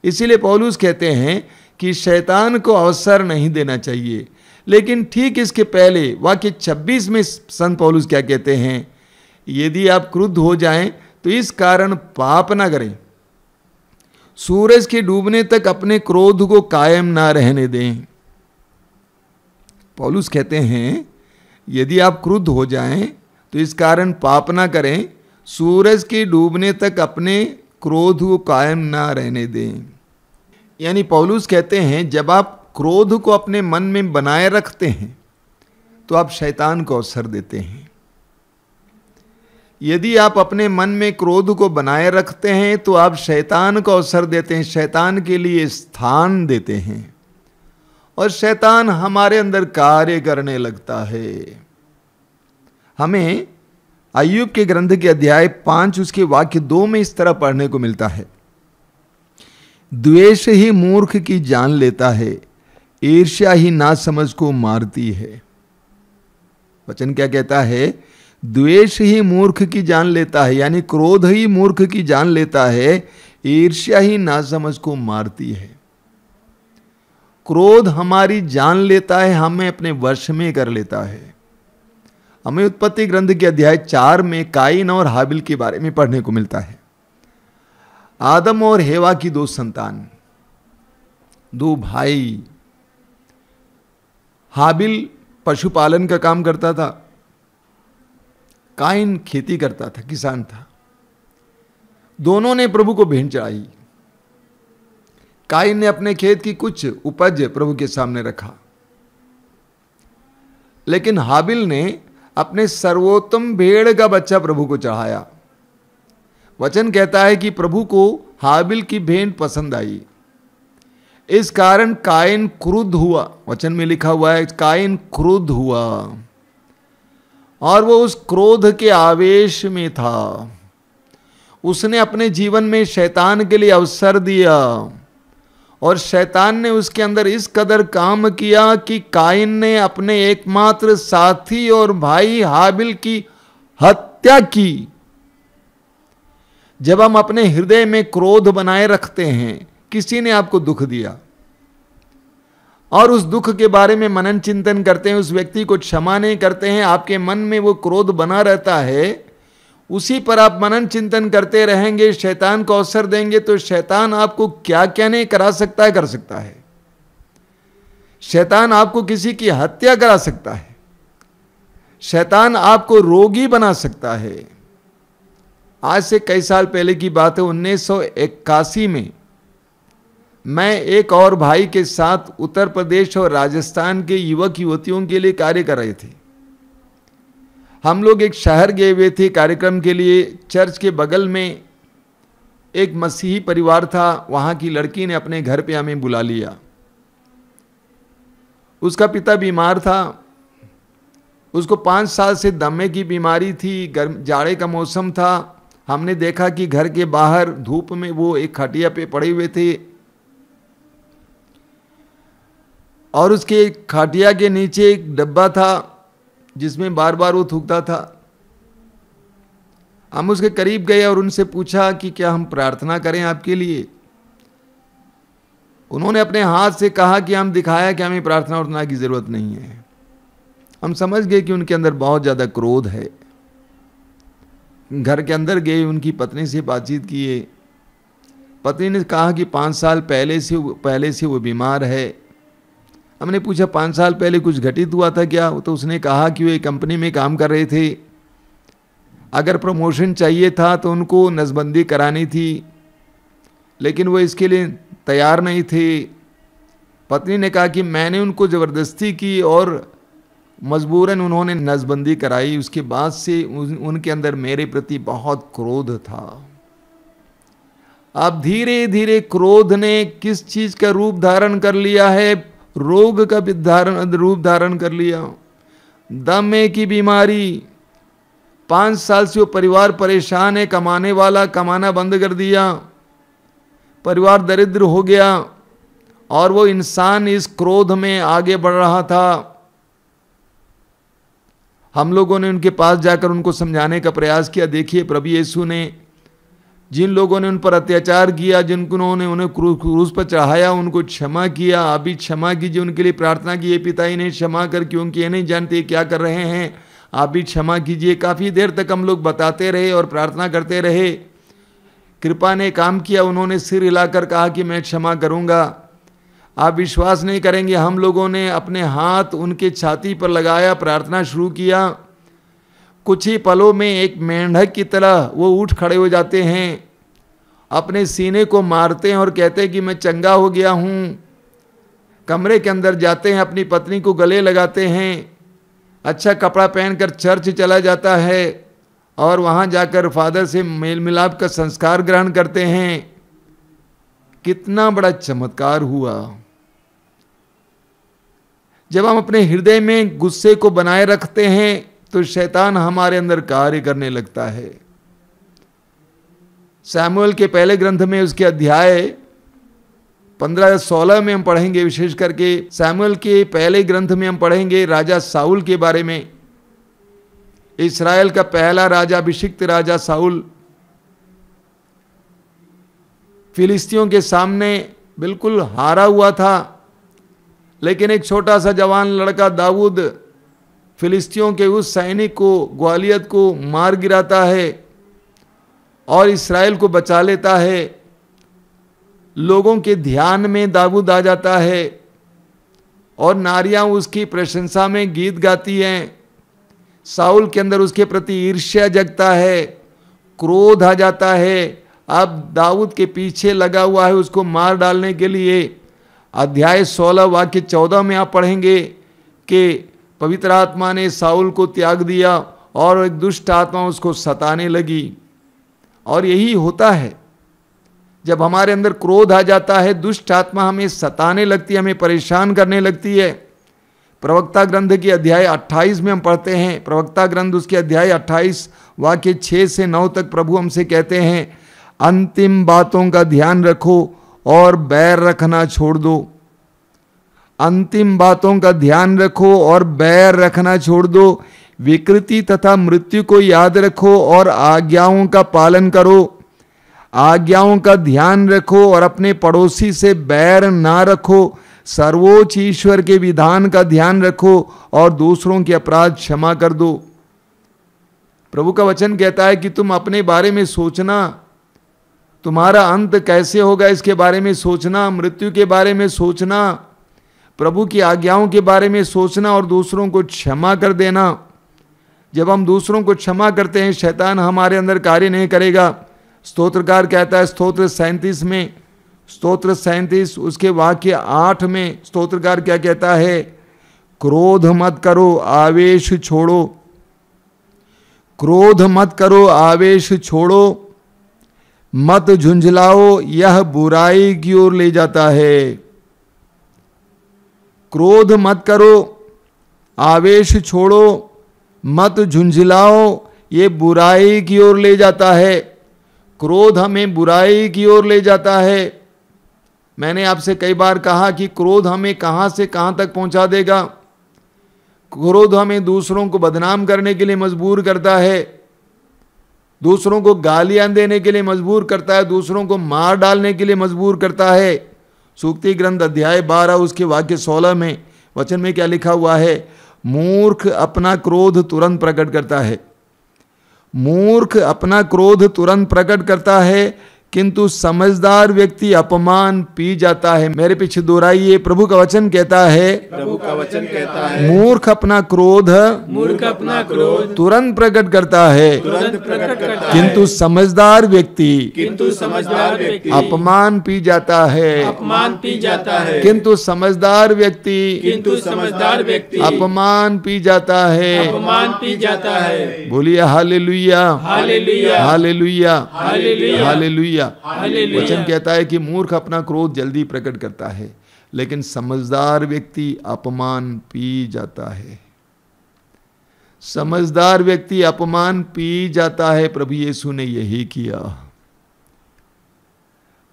इसीलिए पौलुस कहते हैं कि शैतान को अवसर नहीं देना चाहिए। लेकिन ठीक इसके पहले वाक्य 26 में संत पौलुस क्या कहते हैं, यदि आप क्रुद्ध हो जाएं तो इस कारण पाप ना करें, सूरज के डूबने तक अपने क्रोध को कायम ना रहने दें। पौलुस कहते हैं, यदि आप क्रुद्ध हो जाएं तो इस कारण पाप ना करें, सूरज के डूबने तक अपने क्रोध को कायम ना रहने दें। यानी पौलुस कहते हैं, जब आप क्रोध को अपने मन में बनाए रखते हैं तो आप शैतान को अवसर देते हैं। यदि आप अपने मन में क्रोध को बनाए रखते हैं तो आप शैतान को अवसर देते हैं, शैतान के लिए स्थान देते हैं, और शैतान हमारे अंदर कार्य करने लगता है। हमें अय्यूब के ग्रंथ के अध्याय 5 उसके वाक्य 2 में इस तरह पढ़ने को मिलता है, द्वेष ही मूर्ख की जान लेता है, ईर्ष्या ही नासमझ को मारती है। वचन क्या कहता है, द्वेष ही मूर्ख की जान लेता है, यानी क्रोध ही मूर्ख की जान लेता है, ईर्ष्या ही नासमझ को मारती है। क्रोध हमारी जान लेता है, हमें अपने वश में कर लेता है। हमें उत्पत्ति ग्रंथ के अध्याय 4 में काइन और हाबिल के बारे में पढ़ने को मिलता है। आदम और हेवा की 2 संतान, 2 भाई। हाबिल पशुपालन का काम करता था, काइन खेती करता था, किसान था। दोनों ने प्रभु को भेंट चढ़ाई। काइन ने अपने खेत की कुछ उपज प्रभु के सामने रखा, लेकिन हाबिल ने अपने सर्वोत्तम भेड़ का बच्चा प्रभु को चढ़ाया। वचन कहता है कि प्रभु को हाबिल की भेंट पसंद आई, इस कारण काइन क्रुद्ध हुआ। वचन में लिखा हुआ है, काइन क्रुद्ध हुआ, और वो उस क्रोध के आवेश में था। उसने अपने जीवन में शैतान के लिए अवसर दिया, और शैतान ने उसके अंदर इस कदर काम किया कि काइन ने अपने एकमात्र साथी और भाई हाबिल की हत्या की। जब हम अपने हृदय में क्रोध बनाए रखते हैं, किसी ने आपको दुख दिया और उस दुख के बारे में मनन चिंतन करते हैं, उस व्यक्ति को क्षमा नहीं करते हैं, आपके मन में वो क्रोध बना रहता है, उसी पर आप मनन चिंतन करते रहेंगे, शैतान को अवसर देंगे, तो शैतान आपको क्या क्या नहीं करा सकता है, कर सकता है। शैतान आपको किसी की हत्या करा सकता है, शैतान आपको रोगी बना सकता है। आज से कई साल पहले की बात है, 1981 में मैं एक और भाई के साथ उत्तर प्रदेश और राजस्थान के युवक युवतियों के लिए कार्य कर रहे थे। हम लोग एक शहर गए हुए थे कार्यक्रम के लिए। चर्च के बगल में एक मसीही परिवार था, वहाँ की लड़की ने अपने घर पे हमें बुला लिया। उसका पिता बीमार था, उसको 5 साल से दमे की बीमारी थी, गर्म जाड़े का मौसम था। हमने देखा कि घर के बाहर धूप में वो एक खटिया पे पड़े हुए थे, और उसके खटिया के नीचे एक डब्बा था जिसमें बार बार वो थूकता था। हम उसके करीब गए और उनसे पूछा कि क्या हम प्रार्थना करें आपके लिए। उन्होंने अपने हाथ से कहा कि हम दिखाया कि हमें प्रार्थना उठना की जरूरत नहीं है। हम समझ गए कि उनके अंदर बहुत ज्यादा क्रोध है। घर के अंदर गए, उनकी पत्नी से बातचीत किए। पत्नी ने कहा कि 5 साल पहले से वो बीमार है। हमने पूछा 5 साल पहले कुछ घटित हुआ था क्या? तो उसने कहा कि वो एक कंपनी में काम कर रहे थे, अगर प्रमोशन चाहिए था तो उनको नसबंदी करानी थी, लेकिन वो इसके लिए तैयार नहीं थे। पत्नी ने कहा कि मैंने उनको ज़बरदस्ती की और मजबूरन उन्होंने नसबंदी कराई। उसके बाद से उनके अंदर मेरे प्रति बहुत क्रोध था। अब धीरे धीरे क्रोध ने किस चीज का रूप धारण कर लिया है? रोग का रूप धारण कर लिया। दमे की बीमारी। 5 साल से वो परिवार परेशान है, कमाने वाला कमाना बंद कर दिया, परिवार दरिद्र हो गया, और वो इंसान इस क्रोध में आगे बढ़ रहा था। हम लोगों ने उनके पास जाकर उनको समझाने का प्रयास किया। देखिए, प्रभु यीशु ने जिन लोगों ने उन पर अत्याचार किया, जिन्होंने उन्हें क्रूस पर चढ़ाया, उनको क्षमा किया। आप भी क्षमा कीजिए, उनके लिए प्रार्थना की, ये पिता इन्हें क्षमा कर, क्योंकि ये नहीं जानते क्या कर रहे हैं, आप भी क्षमा कीजिए। काफ़ी देर तक हम लोग बताते रहे और प्रार्थना करते रहे। कृपा ने काम किया, उन्होंने सिर हिलाकर कहा कि मैं क्षमा करूँगा। आप विश्वास नहीं करेंगे, हम लोगों ने अपने हाथ उनके छाती पर लगाया, प्रार्थना शुरू किया। कुछ ही पलों में एक मेंढक की तरह वो उठ खड़े हो जाते हैं, अपने सीने को मारते हैं और कहते हैं कि मैं चंगा हो गया हूँ। कमरे के अंदर जाते हैं, अपनी पत्नी को गले लगाते हैं, अच्छा कपड़ा पहनकर चर्च चला जाता है और वहाँ जाकर फादर से मेल मिलाप का संस्कार ग्रहण करते हैं। कितना बड़ा चमत्कार हुआ। जब हम अपने हृदय में गुस्से को बनाए रखते हैं तो शैतान हमारे अंदर कार्य करने लगता है। सैमुएल के पहले ग्रंथ में उसके अध्याय 15-16 में हम पढ़ेंगे, विशेष करके सैमुएल के पहले ग्रंथ में हम पढ़ेंगे राजा साउल के बारे में। इस्राएल का पहला राजा, अभिषिक्त राजा साउल, फिलिस्तियों के सामने बिल्कुल हारा हुआ था, लेकिन एक छोटा सा जवान लड़का दाऊद फिलिस्तियों के उस सैनिक को, ग्वालियत को मार गिराता है और इस्राएल को बचा लेता है। लोगों के ध्यान में दाऊद आ जाता है और नारियां उसकी प्रशंसा में गीत गाती हैं। साउल के अंदर उसके प्रति ईर्ष्या जगता है, क्रोध आ जाता है। अब दाऊद के पीछे लगा हुआ है उसको मार डालने के लिए। अध्याय 16 वाक्य 14 में आप पढ़ेंगे कि पवित्र आत्मा ने साउल को त्याग दिया और एक दुष्ट आत्मा उसको सताने लगी। और यही होता है, जब हमारे अंदर क्रोध आ जाता है, दुष्ट आत्मा हमें सताने लगती है, हमें परेशान करने लगती है। प्रवक्ता ग्रंथ के अध्याय 28 में हम पढ़ते हैं, प्रवक्ता ग्रंथ उसके अध्याय 28 वाक्य 6 से 9 तक प्रभु हमसे कहते हैं, अंतिम बातों का ध्यान रखो और बैर रखना छोड़ दो। अंतिम बातों का ध्यान रखो और बैर रखना छोड़ दो। विकृति तथा मृत्यु को याद रखो और आज्ञाओं का पालन करो। आज्ञाओं का ध्यान रखो और अपने पड़ोसी से बैर ना रखो। सर्वोच्च ईश्वर के विधान का ध्यान रखो और दूसरों के अपराध क्षमा कर दो। प्रभु का वचन कहता है कि तुम अपने बारे में सोचना, तुम्हारा अंत कैसे होगा इसके बारे में सोचना, मृत्यु के बारे में सोचना, प्रभु की आज्ञाओं के बारे में सोचना और दूसरों को क्षमा कर देना। जब हम दूसरों को क्षमा करते हैं, शैतान हमारे अंदर कार्य नहीं करेगा। स्तोत्रकार कहता है स्तोत्र 37 में, स्तोत्र 37 उसके वाक्य 8 में स्तोत्रकार क्या कहता है, क्रोध मत करो, आवेश छोड़ो। क्रोध मत करो, आवेश छोड़ो, मत झुंझलाओ, यह बुराई की ओर ले जाता है। क्रोध मत करो, आवेश छोड़ो, मत झुंझलाओ, ये बुराई की ओर ले जाता है। क्रोध हमें बुराई की ओर ले जाता है। मैंने आपसे कई बार कहा कि क्रोध हमें कहां से कहां तक पहुंचा देगा। क्रोध हमें दूसरों को बदनाम करने के लिए मजबूर करता है, दूसरों को गालियां देने के लिए मजबूर करता है, दूसरों को मार डालने के लिए मजबूर करता है। सूक्ति ग्रंथ अध्याय 12 उसके वाक्य 16 में वचन में क्या लिखा हुआ है, मूर्ख अपना क्रोध तुरंत प्रकट करता है। मूर्ख अपना क्रोध तुरंत प्रकट करता है, किंतु समझदार व्यक्ति अपमान पी जाता है। मेरे पीछे दोहराइए, प्रभु का वचन कहता है, प्रभु का वचन कहता है, मूर्ख अपना क्रोध तुरंत प्रकट करता है, किंतु समझदार व्यक्ति अपमान पी जाता है, किंतु समझदार व्यक्ति अपमान पी जाता है। बोलिए हालेलुया, हालेलुया, हालेलुया। वचन कहता है कि मूर्ख अपना क्रोध जल्दी प्रकट करता है, लेकिन समझदार व्यक्ति अपमान पी जाता है। समझदार व्यक्ति अपमान पी जाता है। प्रभु यीशु ने यही किया।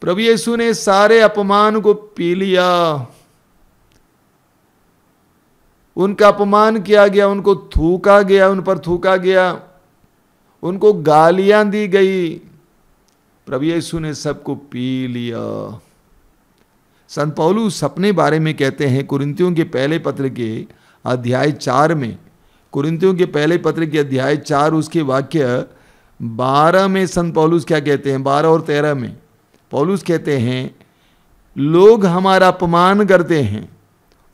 प्रभु यीशु ने सारे अपमान को पी लिया। उनका अपमान किया गया, उनको थूका गया, उन पर थूका गया, उनको गालियां दी गई। प्रभु यीशु ने सबको पी लिया। संत पौलुस अपने बारे में कहते हैं, कुरिन्थियों के पहले पत्र के अध्याय 4 में, कुरिन्थियों के पहले पत्र के अध्याय 4 उसके वाक्य 12 में संत पौलुस क्या कहते हैं, 12 और 13 में पौलुस कहते हैं, लोग हमारा अपमान करते हैं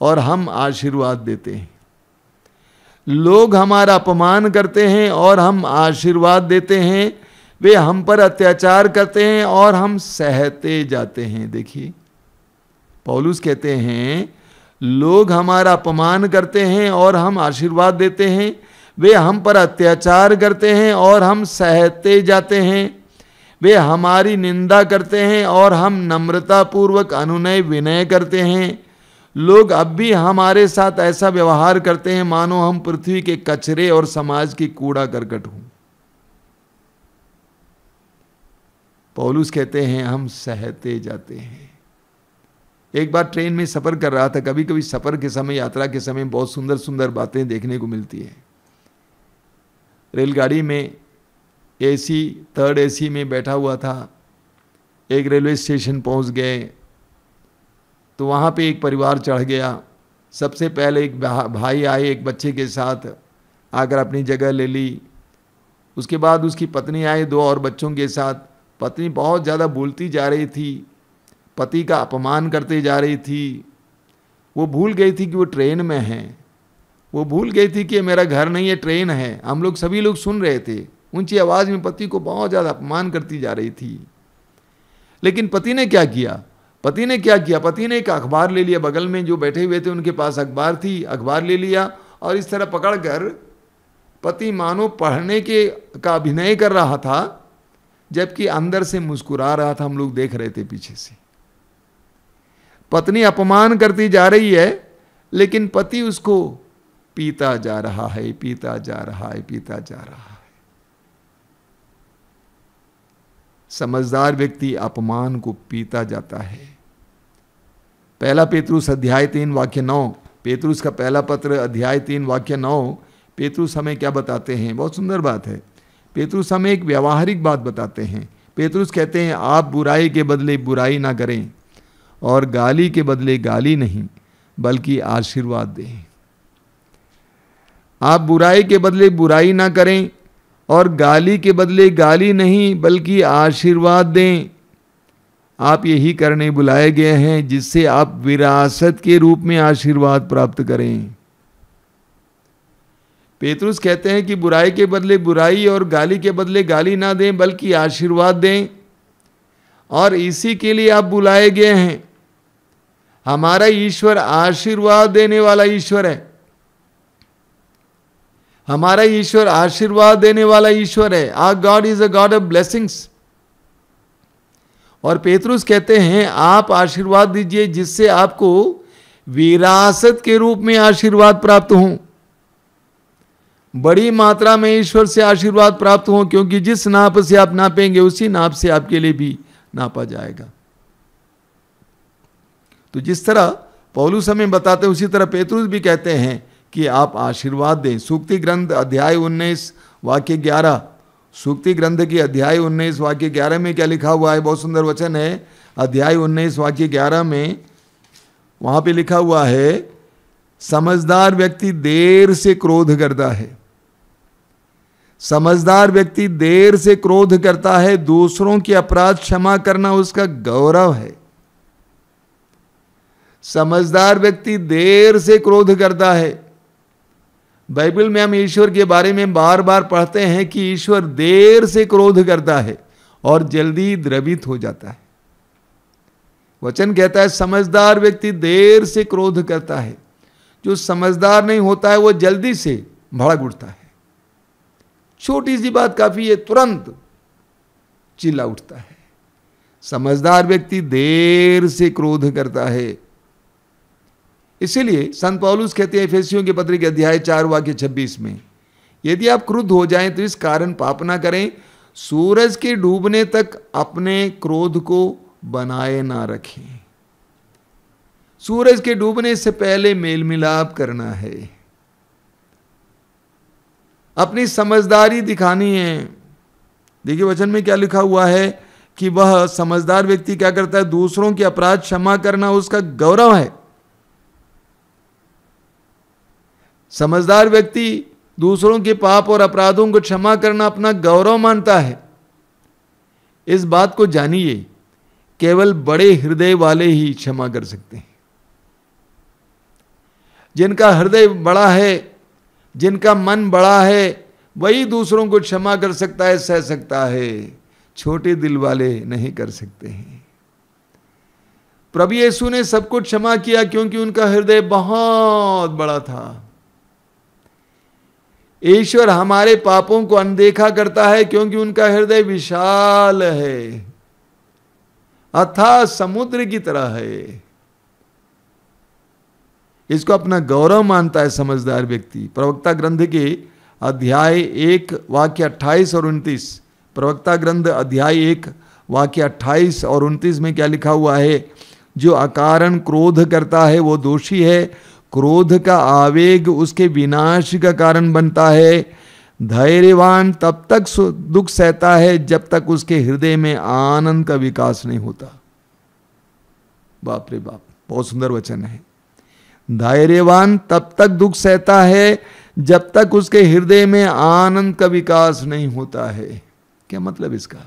और हम आशीर्वाद देते हैं। लोग हमारा अपमान करते हैं और हम आशीर्वाद देते हैं। वे हम पर अत्याचार करते हैं और हम सहते जाते हैं। देखिए, पौलुस कहते हैं, लोग हमारा अपमान करते हैं और हम आशीर्वाद देते हैं। वे हम पर अत्याचार करते हैं और हम सहते जाते हैं। वे हमारी निंदा करते हैं और हम नम्रतापूर्वक अनुनय विनय करते हैं। लोग अब भी हमारे साथ ऐसा व्यवहार करते हैं मानो हम पृथ्वी के कचरे और समाज की कूड़ा करकट हों। पौलुस कहते हैं, हम सहते जाते हैं। एक बार ट्रेन में सफर कर रहा था। कभी कभी सफर के समय, यात्रा के समय बहुत सुंदर सुंदर बातें देखने को मिलती है। रेलगाड़ी में एसी, 3rd AC में बैठा हुआ था। एक रेलवे स्टेशन पहुंच गए तो वहाँ पे एक परिवार चढ़ गया। सबसे पहले एक भाई आए एक बच्चे के साथ, आकर अपनी जगह ले ली। उसके बाद उसकी पत्नी आई 2 और बच्चों के साथ। पत्नी बहुत ज़्यादा बोलती जा रही थी, पति का अपमान करते जा रही थी। वो भूल गई थी कि वो ट्रेन में है। वो भूल गई थी कि मेरा घर नहीं है, ट्रेन है। हम लोग सभी लोग सुन रहे थे। ऊंची आवाज़ में पति को बहुत ज़्यादा अपमान करती जा रही थी। लेकिन पति ने क्या किया? पति ने एक अखबार ले लिया। बगल में जो बैठे हुए थे उनके पास अखबार थी, अखबार ले लिया और इस तरह पकड़कर पति मानो पढ़ने का अभिनय कर रहा था, जबकि अंदर से मुस्कुरा रहा था। हम लोग देख रहे थे पीछे से। पत्नी अपमान करती जा रही है, लेकिन पति उसको पीता जा रहा है, पीता जा रहा है, पीता जा रहा है। समझदार व्यक्ति अपमान को पीता जाता है। पहला पेतरुस अध्याय 3 वाक्य 9, पेतरुस का पहला पत्र अध्याय 3 वाक्य 9, पेतरुस हमें क्या बताते हैं? बहुत सुंदर बात है। पेतरुस हमें एक व्यावहारिक बात बताते हैं। पेतरुस कहते हैं, आप बुराई के बदले बुराई ना करें और गाली के बदले गाली नहीं बल्कि आशीर्वाद दें। आप बुराई के बदले बुराई ना करें और गाली के बदले गाली नहीं बल्कि आशीर्वाद दें। आप यही करने बुलाए गए हैं जिससे आप विरासत के रूप में आशीर्वाद प्राप्त करें। पेतरुस कहते हैं कि बुराई के बदले बुराई और गाली के बदले गाली ना दें बल्कि आशीर्वाद दें, और इसी के लिए आप बुलाए गए हैं। हमारा ईश्वर आशीर्वाद देने वाला ईश्वर है। हमारा ईश्वर आशीर्वाद देने वाला ईश्वर है। Our God is a God of blessings. और पेतरुस कहते हैं, आप आशीर्वाद दीजिए जिससे आपको विरासत के रूप में आशीर्वाद प्राप्त हो, बड़ी मात्रा में ईश्वर से आशीर्वाद प्राप्त हो, क्योंकि जिस नाप से आप नापेंगे उसी नाप से आपके लिए भी नापा जाएगा। तो जिस तरह पौलुस हमें बताते हैं, उसी तरह पेतरुस भी कहते हैं कि आप आशीर्वाद दें। सूक्ति ग्रंथ अध्याय 19 वाक्य 11, सूक्ति ग्रंथ की अध्याय 19 वाक्य 11 में क्या लिखा हुआ है? बहुत सुंदर वचन है। अध्याय 19 वाक्य 11 में वहां पे लिखा हुआ है, समझदार व्यक्ति देर से क्रोध करता है। समझदार व्यक्ति देर से क्रोध करता है, दूसरों के अपराध क्षमा करना उसका गौरव है। समझदार व्यक्ति देर से क्रोध करता है। बाइबल में हम ईश्वर के बारे में बार बार पढ़ते हैं कि ईश्वर देर से क्रोध करता है और जल्दी द्रवित हो जाता है। वचन कहता है समझदार व्यक्ति देर से क्रोध करता है। जो समझदार नहीं होता है वो जल्दी से भड़क उठता है। छोटी सी बात काफी है, तुरंत चिल्ला उठता है। समझदार व्यक्ति देर से क्रोध करता है। इसीलिए संत पौलुस कहते हैं एफेसियों के पत्र के अध्याय 4 वाक्य 26 में, यदि आप क्रुद्ध हो जाएं तो इस कारण पाप ना करें, सूरज के डूबने तक अपने क्रोध को बनाए ना रखें। सूरज के डूबने से पहले मेल मिलाप करना है, अपनी समझदारी दिखानी है। देखिए वचन में क्या लिखा हुआ है कि वह समझदार व्यक्ति क्या करता है, दूसरों के अपराध क्षमा करना उसका गौरव है। समझदार व्यक्ति दूसरों के पाप और अपराधों को क्षमा करना अपना गौरव मानता है। इस बात को जानिए, केवल बड़े हृदय वाले ही क्षमा कर सकते हैं। जिनका हृदय बड़ा है, जिनका मन बड़ा है, वही दूसरों को क्षमा कर सकता है, सह सकता है। छोटे दिल वाले नहीं कर सकते हैं। प्रभु यीशु ने सबको क्षमा किया क्योंकि उनका हृदय बहुत बड़ा था। ईश्वर हमारे पापों को अनदेखा करता है क्योंकि उनका हृदय विशाल है, अथाह समुद्र की तरह है। इसको अपना गौरव मानता है समझदार व्यक्ति। प्रवक्ता ग्रंथ के अध्याय 1 वाक्य 28 और 29, प्रवक्ता ग्रंथ अध्याय 1 वाक्य 28 और 29 में क्या लिखा हुआ है, जो अकारण क्रोध करता है वो दोषी है, क्रोध का आवेग उसके विनाश का कारण बनता है। धैर्यवान तब तक दुख सहता है जब तक उसके हृदय में आनंद का विकास नहीं होता। बाप रे बाप, बहुत सुंदर वचन है। धैर्यवान तब तक दुख सहता है जब तक उसके हृदय में आनंद का विकास नहीं होता है। क्या मतलब इसका?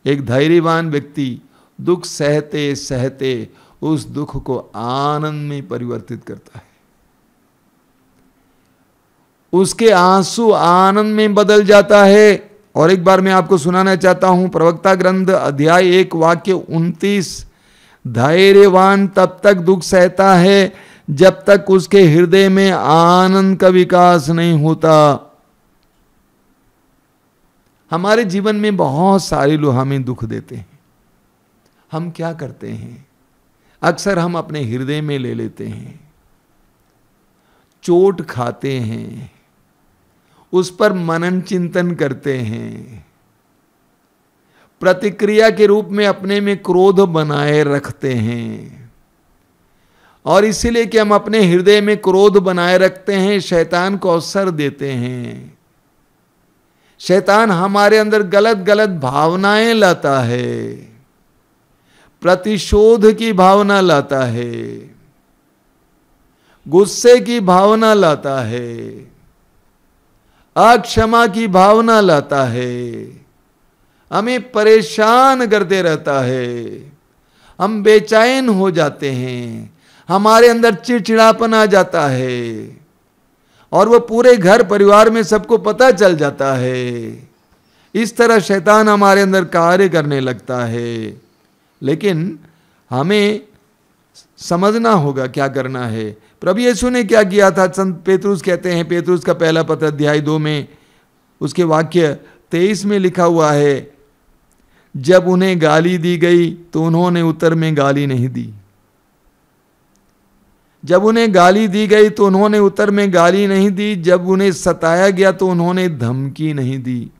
एक धैर्यवान व्यक्ति दुख सहते सहते उस दुख को आनंद में परिवर्तित करता है। उसके आंसू आनंद में बदल जाता है। और एक बार मैं आपको सुनाना चाहता हूं, प्रवक्ता ग्रंथ अध्याय 1 वाक्य 29, धैर्यवान तब तक दुख सहता है जब तक उसके हृदय में आनंद का विकास नहीं होता। हमारे जीवन में बहुत सारे लोग हमें दुख देते हैं। हम क्या करते हैं? अक्सर हम अपने हृदय में ले लेते हैं, चोट खाते हैं, उस पर मनन चिंतन करते हैं, प्रतिक्रिया के रूप में अपने में क्रोध बनाए रखते हैं। और इसीलिए कि हम अपने हृदय में क्रोध बनाए रखते हैं, शैतान को अवसर देते हैं। शैतान हमारे अंदर गलत गलत भावनाएं लाता है, प्रतिशोध की भावना लाता है, गुस्से की भावना लाता है, अक्षमा की भावना लाता है, हमें परेशान करते रहता है। हम बेचैन हो जाते हैं, हमारे अंदर चिड़चिड़ापन आ जाता है और वो पूरे घर परिवार में सबको पता चल जाता है। इस तरह शैतान हमारे अंदर कार्य करने लगता है। लेकिन हमें समझना होगा क्या करना है। प्रभु यीशु ने क्या किया था? संत पेतरुस कहते हैं, पेतरुस का पहला पत्र अध्याय 2 में उसके वाक्य 23 में लिखा हुआ है, जब उन्हें गाली दी गई तो उन्होंने उत्तर में गाली नहीं दी। जब उन्हें गाली दी गई तो उन्होंने उत्तर में गाली नहीं दी। जब उन्हें सताया गया तो उन्होंने धमकी नहीं दी।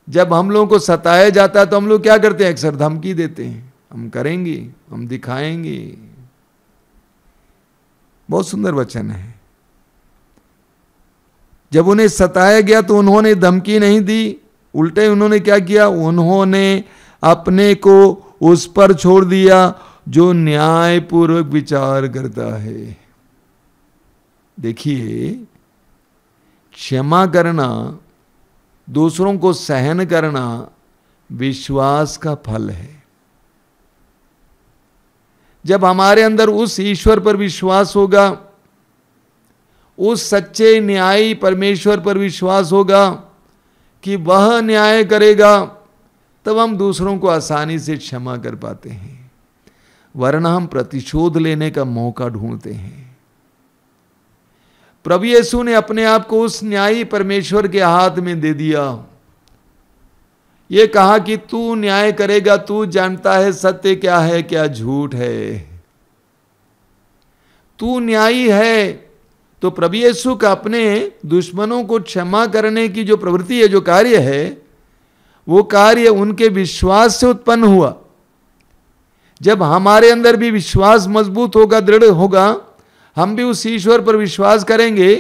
जब हम लोगों को सताया जाता है तो हम लोग क्या करते हैं? अक्सर धमकी देते हैं, हम करेंगे, हम दिखाएंगे। बहुत सुंदर वचन है। जब उन्हें सताया गया तो उन्होंने धमकी नहीं दी, उल्टे उन्होंने क्या किया? उन्होंने अपने को उस पर छोड़ दिया जो न्यायपूर्वक विचार करता है। देखिए क्षमा करना, दूसरों को सहन करना विश्वास का फल है। जब हमारे अंदर उस ईश्वर पर विश्वास होगा, उस सच्चे न्यायी परमेश्वर पर विश्वास होगा कि वह न्याय करेगा, तब हम दूसरों को आसानी से क्षमा कर पाते हैं। वरना हम प्रतिशोध लेने का मौका ढूंढते हैं। प्रभु यीशु ने अपने आप को उस न्यायी परमेश्वर के हाथ में दे दिया। ये कहा कि तू न्याय करेगा, तू जानता है सत्य क्या है क्या झूठ है, तू न्यायी है। तो प्रभु यीशु का अपने दुश्मनों को क्षमा करने की जो प्रवृत्ति है, जो कार्य है, वो कार्य उनके विश्वास से उत्पन्न हुआ। जब हमारे अंदर भी विश्वास मजबूत होगा, दृढ़ होगा, हम भी उस ईश्वर पर विश्वास करेंगे,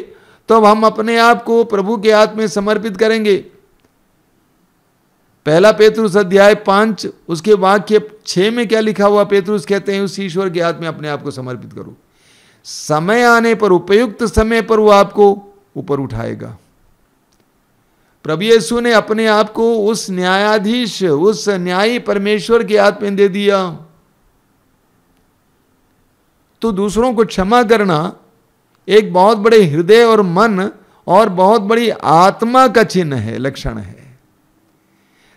तो अब हम अपने आप को प्रभु के हाथ में समर्पित करेंगे। पहला पेतरुस अध्याय 5 उसके वाक्य 6 में क्या लिखा हुआ? पेतरुस कहते हैं उस ईश्वर के हाथ में अपने आप को समर्पित करो, समय आने पर, उपयुक्त समय पर वो आपको ऊपर उठाएगा। प्रभु यीशु ने अपने आप को उस न्यायाधीश, उस न्यायी परमेश्वर के हाथ में दे दिया। तो दूसरों को क्षमा करना एक बहुत बड़े हृदय और मन और बहुत बड़ी आत्मा का चिन्ह है, लक्षण है।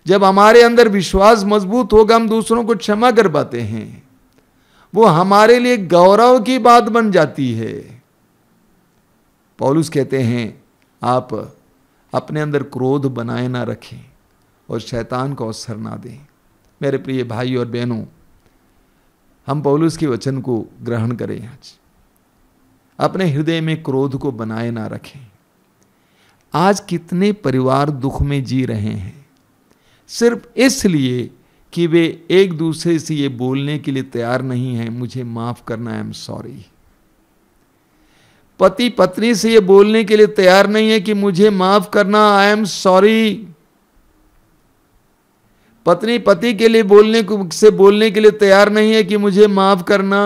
जब हमारे अंदर विश्वास मजबूत होगा, हम दूसरों को क्षमा कर पाते हैं। वो हमारे लिए गौरव की बात बन जाती है। पौलुस कहते हैं आप अपने अंदर क्रोध बनाए ना रखें और शैतान को अवसर ना दें। मेरे प्रिय भाई और बहनों, हम पौलुस के वचन को ग्रहण करें। आज अपने हृदय में क्रोध को बनाए ना रखें। आज कितने परिवार दुख में जी रहे हैं सिर्फ इसलिए कि वे एक दूसरे से ये बोलने के लिए तैयार नहीं हैं, मुझे माफ करना, आई एम सॉरी। पति पत्नी से ये बोलने के लिए तैयार नहीं है कि मुझे माफ करना, आई एम सॉरी। पत्नी पति के लिए बोलने के लिए तैयार नहीं है कि मुझे माफ करना।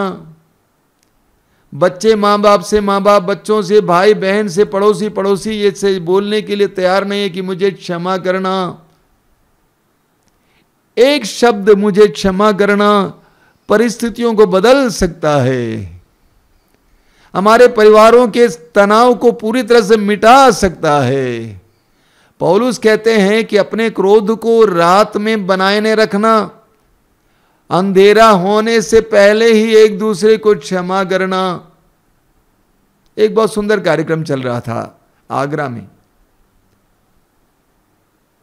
बच्चे माँ बाप से, माँ बाप बच्चों से, भाई बहन से, पड़ोसी पड़ोसी ये से बोलने के लिए तैयार नहीं है कि मुझे क्षमा करना। एक शब्द मुझे क्षमा करना परिस्थितियों को बदल सकता है, हमारे परिवारों के तनाव को पूरी तरह से मिटा सकता है। पौलुस कहते हैं कि अपने क्रोध को रात में बनाए न रखना, अंधेरा होने से पहले ही एक दूसरे को क्षमा करना। एक बहुत सुंदर कार्यक्रम चल रहा था आगरा में।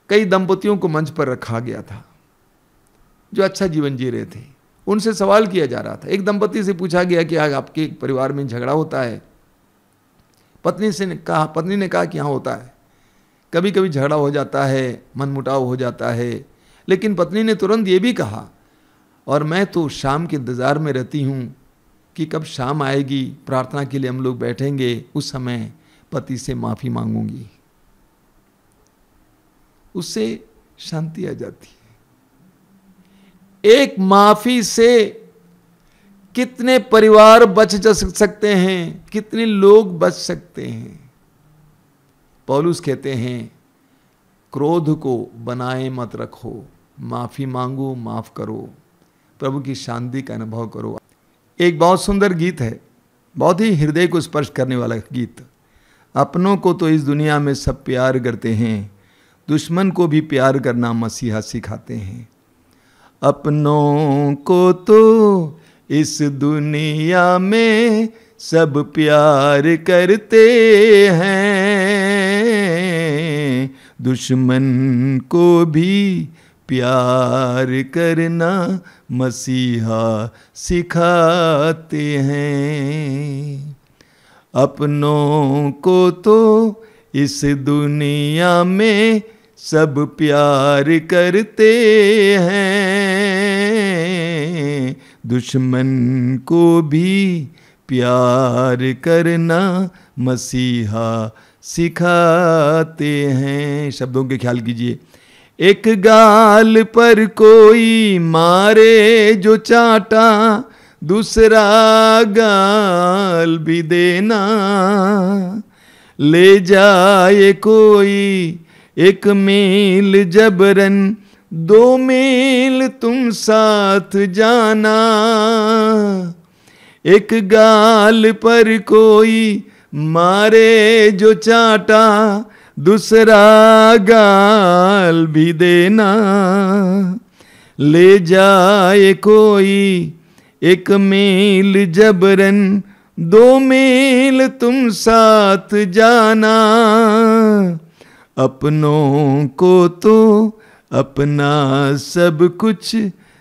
कई दंपतियों को मंच पर रखा गया था जो अच्छा जीवन जी रहे थे। उनसे सवाल किया जा रहा था। एक दंपति से पूछा गया कि आपके परिवार में झगड़ा होता है? पत्नी ने कहा कि हाँ होता है, कभी कभी झगड़ा हो जाता है, मनमुटाव हो जाता है। लेकिन पत्नी ने तुरंत ये भी कहा, और मैं तो शाम के इंतजार में रहती हूँ कि कब शाम आएगी, प्रार्थना के लिए हम लोग बैठेंगे, उस समय पति से माफ़ी मांगूंगी। उससे शांति आ जाती है। एक माफी से कितने परिवार बच जा सकते हैं, कितने लोग बच सकते हैं। पौलुस कहते हैं क्रोध को बनाए मत रखो, माफी मांगो, माफ करो, प्रभु की शांति का अनुभव करो। एक बहुत सुंदर गीत है, बहुत ही हृदय को स्पर्श करने वाला गीत। अपनों को तो इस दुनिया में सब प्यार करते हैं, दुश्मन को भी प्यार करना मसीहा सिखाते हैं। अपनों को तो इस दुनिया में सब प्यार करते हैं, दुश्मन को भी प्यार करना मसीहा सिखाते हैं। अपनों को तो इस दुनिया में सब प्यार करते हैं, दुश्मन को भी प्यार करना मसीहा सिखाते हैं। शब्दों के ख्याल कीजिए। एक गाल पर कोई मारे जो चाटा, दूसरा गाल भी देना, ले जाए कोई एक मील जबरन, 2 मील तुम साथ जाना। एक गाल पर कोई मारे जो चाटा, दूसरा गाल भी देना। ले जाए कोई एक मील जबरन, 2 मील तुम साथ जाना। अपनों को तो अपना सब कुछ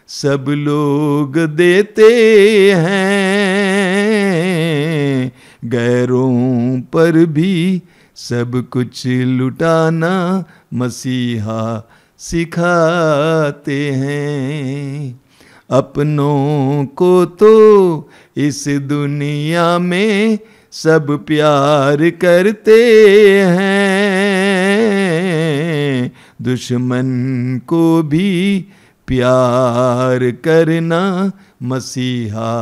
सब लोग देते हैं, गैरों पर भी सब कुछ लुटाना मसीहा सिखाते हैं। अपनों को तो इस दुनिया में सब प्यार करते हैं, दुश्मन को भी प्यार करना मसीहा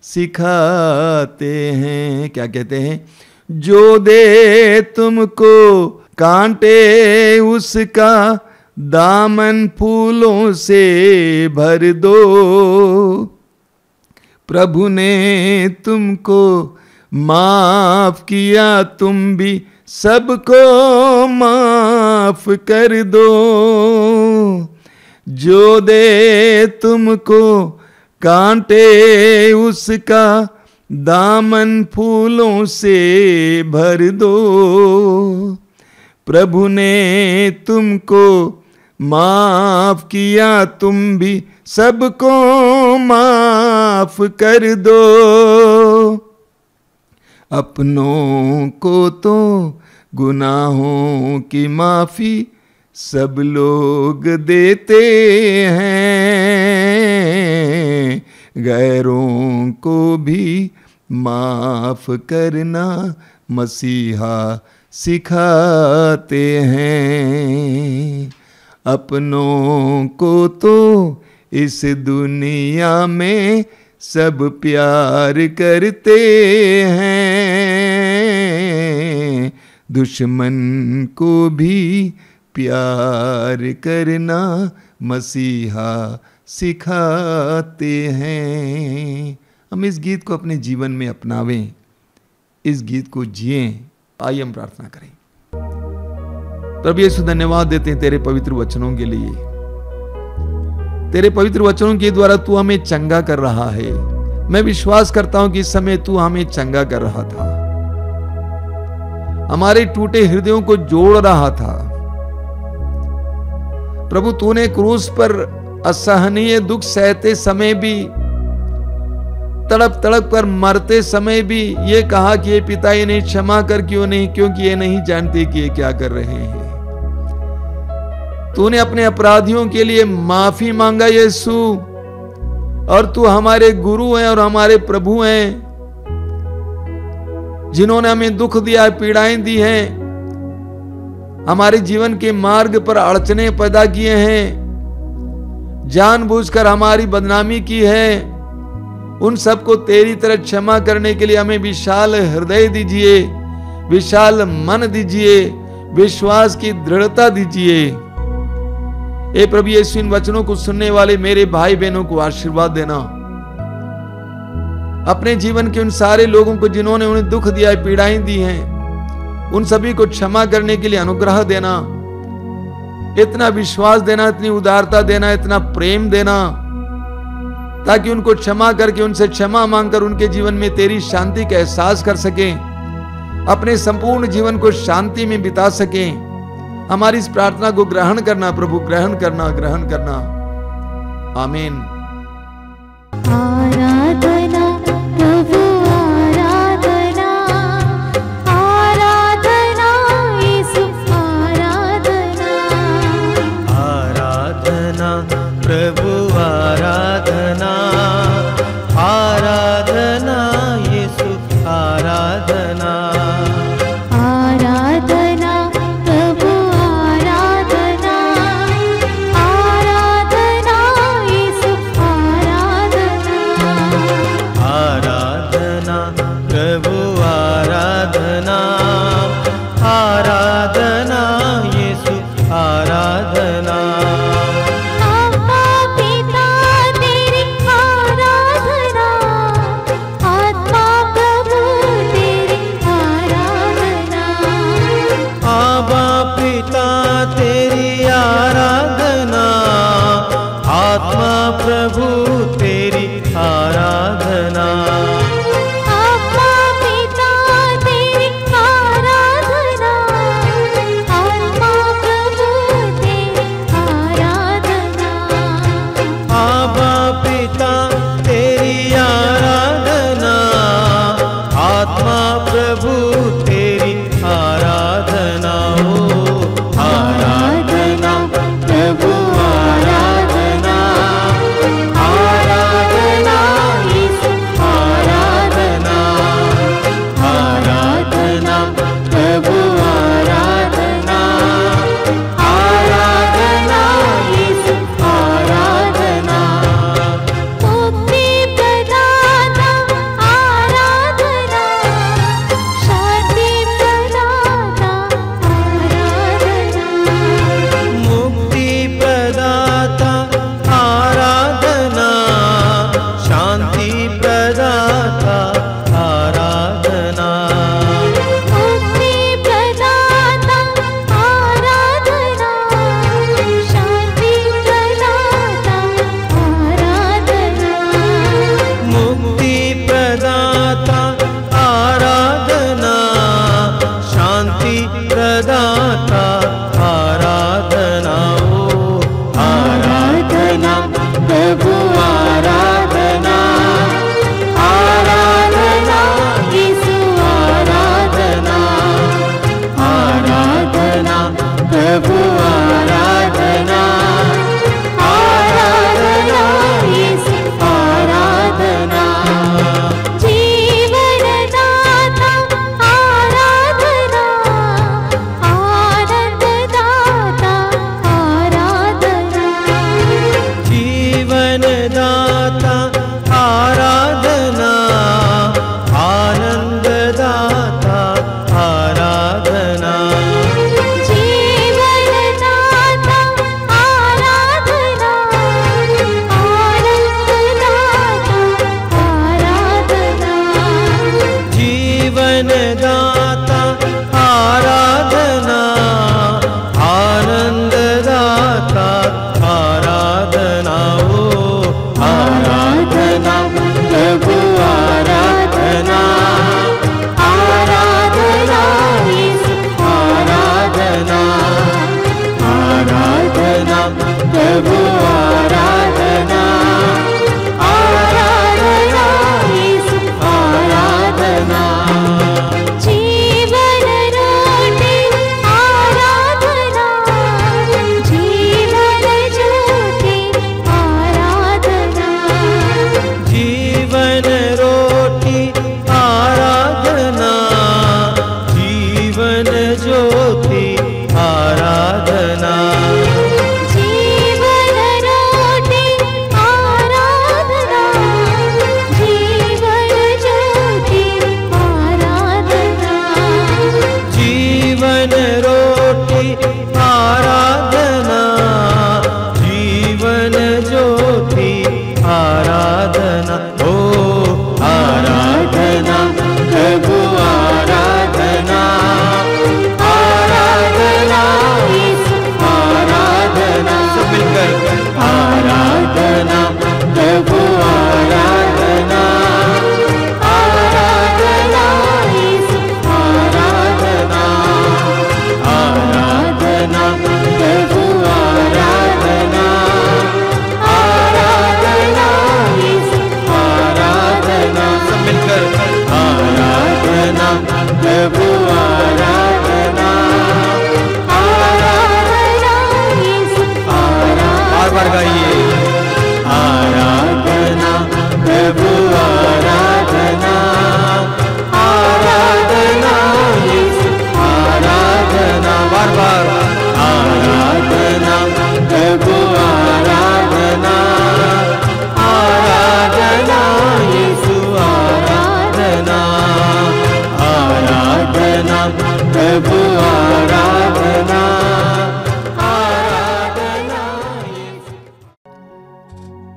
सिखाते हैं। क्या कहते हैं? जो दे तुमको कांटे उसका दामन फूलों से भर दो। प्रभु ने तुमको माफ किया, तुम भी सबको माफ कर दो। जो दे तुमको कांटे उसका दामन फूलों से भर दो। प्रभु ने तुमको माफ किया, तुम भी सबको माफ कर दो। अपनों को तो गुनाहों की माफी सब लोग देते हैं, गैरों को भी माफ करना मसीहा सिखाते हैं। अपनों को तो इस दुनिया में सब प्यार करते हैं, दुश्मन को भी प्यार करना मसीहा सिखाते हैं। हम इस गीत को अपने जीवन में अपनावें, इस गीत को जिएं। आइए हम प्रार्थना करें। प्रभु यीशु धन्यवाद देते हैं तेरे पवित्र वचनों के लिए। तेरे पवित्र वचनों के द्वारा तू हमें चंगा कर रहा है। मैं विश्वास करता हूं कि इस समय तू हमें चंगा कर रहा था, हमारे टूटे हृदयों को जोड़ रहा था। प्रभु तूने क्रूस पर असहनीय दुख सहते समय भी, तड़प तड़प कर मरते समय भी ये कहा कि ये पिता इन्हें क्षमा कर, क्यों नहीं, क्योंकि ये नहीं जानते कि ये क्या कर रहे हैं। तूने अपने अपराधियों के लिए माफी मांगा यीशु, और तू हमारे गुरु हैं और हमारे प्रभु हैं, जिन्होंने हमें दुख दिया, पीड़ाएं दी हैं, हमारे जीवन के मार्ग पर अड़चने पैदा किए हैं, जानबूझकर हमारी बदनामी की है। उन सबको तेरी तरह क्षमा करने के लिए हमें विशाल हृदय दीजिए, विशाल मन दीजिए, विश्वास की दृढ़ता दीजिए। ए प्रभु यीशु, इन वचनों को सुनने वाले मेरे भाई बहनों को आशीर्वाद देना। अपने जीवन के उन सारे लोगों को जिन्होंने उन्हें दुख दिया, पीड़ाएं दी हैं, उन सभी को क्षमा करने के लिए अनुग्रह देना, इतना विश्वास देना, इतनी उदारता देना, इतना प्रेम देना, ताकि उनको क्षमा करके, उनसे क्षमा मांगकर उनके जीवन में तेरी शांति का एहसास कर सकें, अपने संपूर्ण जीवन को शांति में बिता सकें। हमारी इस प्रार्थना को ग्रहण करना प्रभु, ग्रहण करना, ग्रहण करना। आमीन। आराधना प्रभु, आराधना, आराधना यीशु, आराधना, आराधना प्रभु, आराधना, आराधना यीशु, आराधना, आराधना प्रभु, आराधना, आराधना यीशु, आराधना, आराधना प्रभु, आराधना,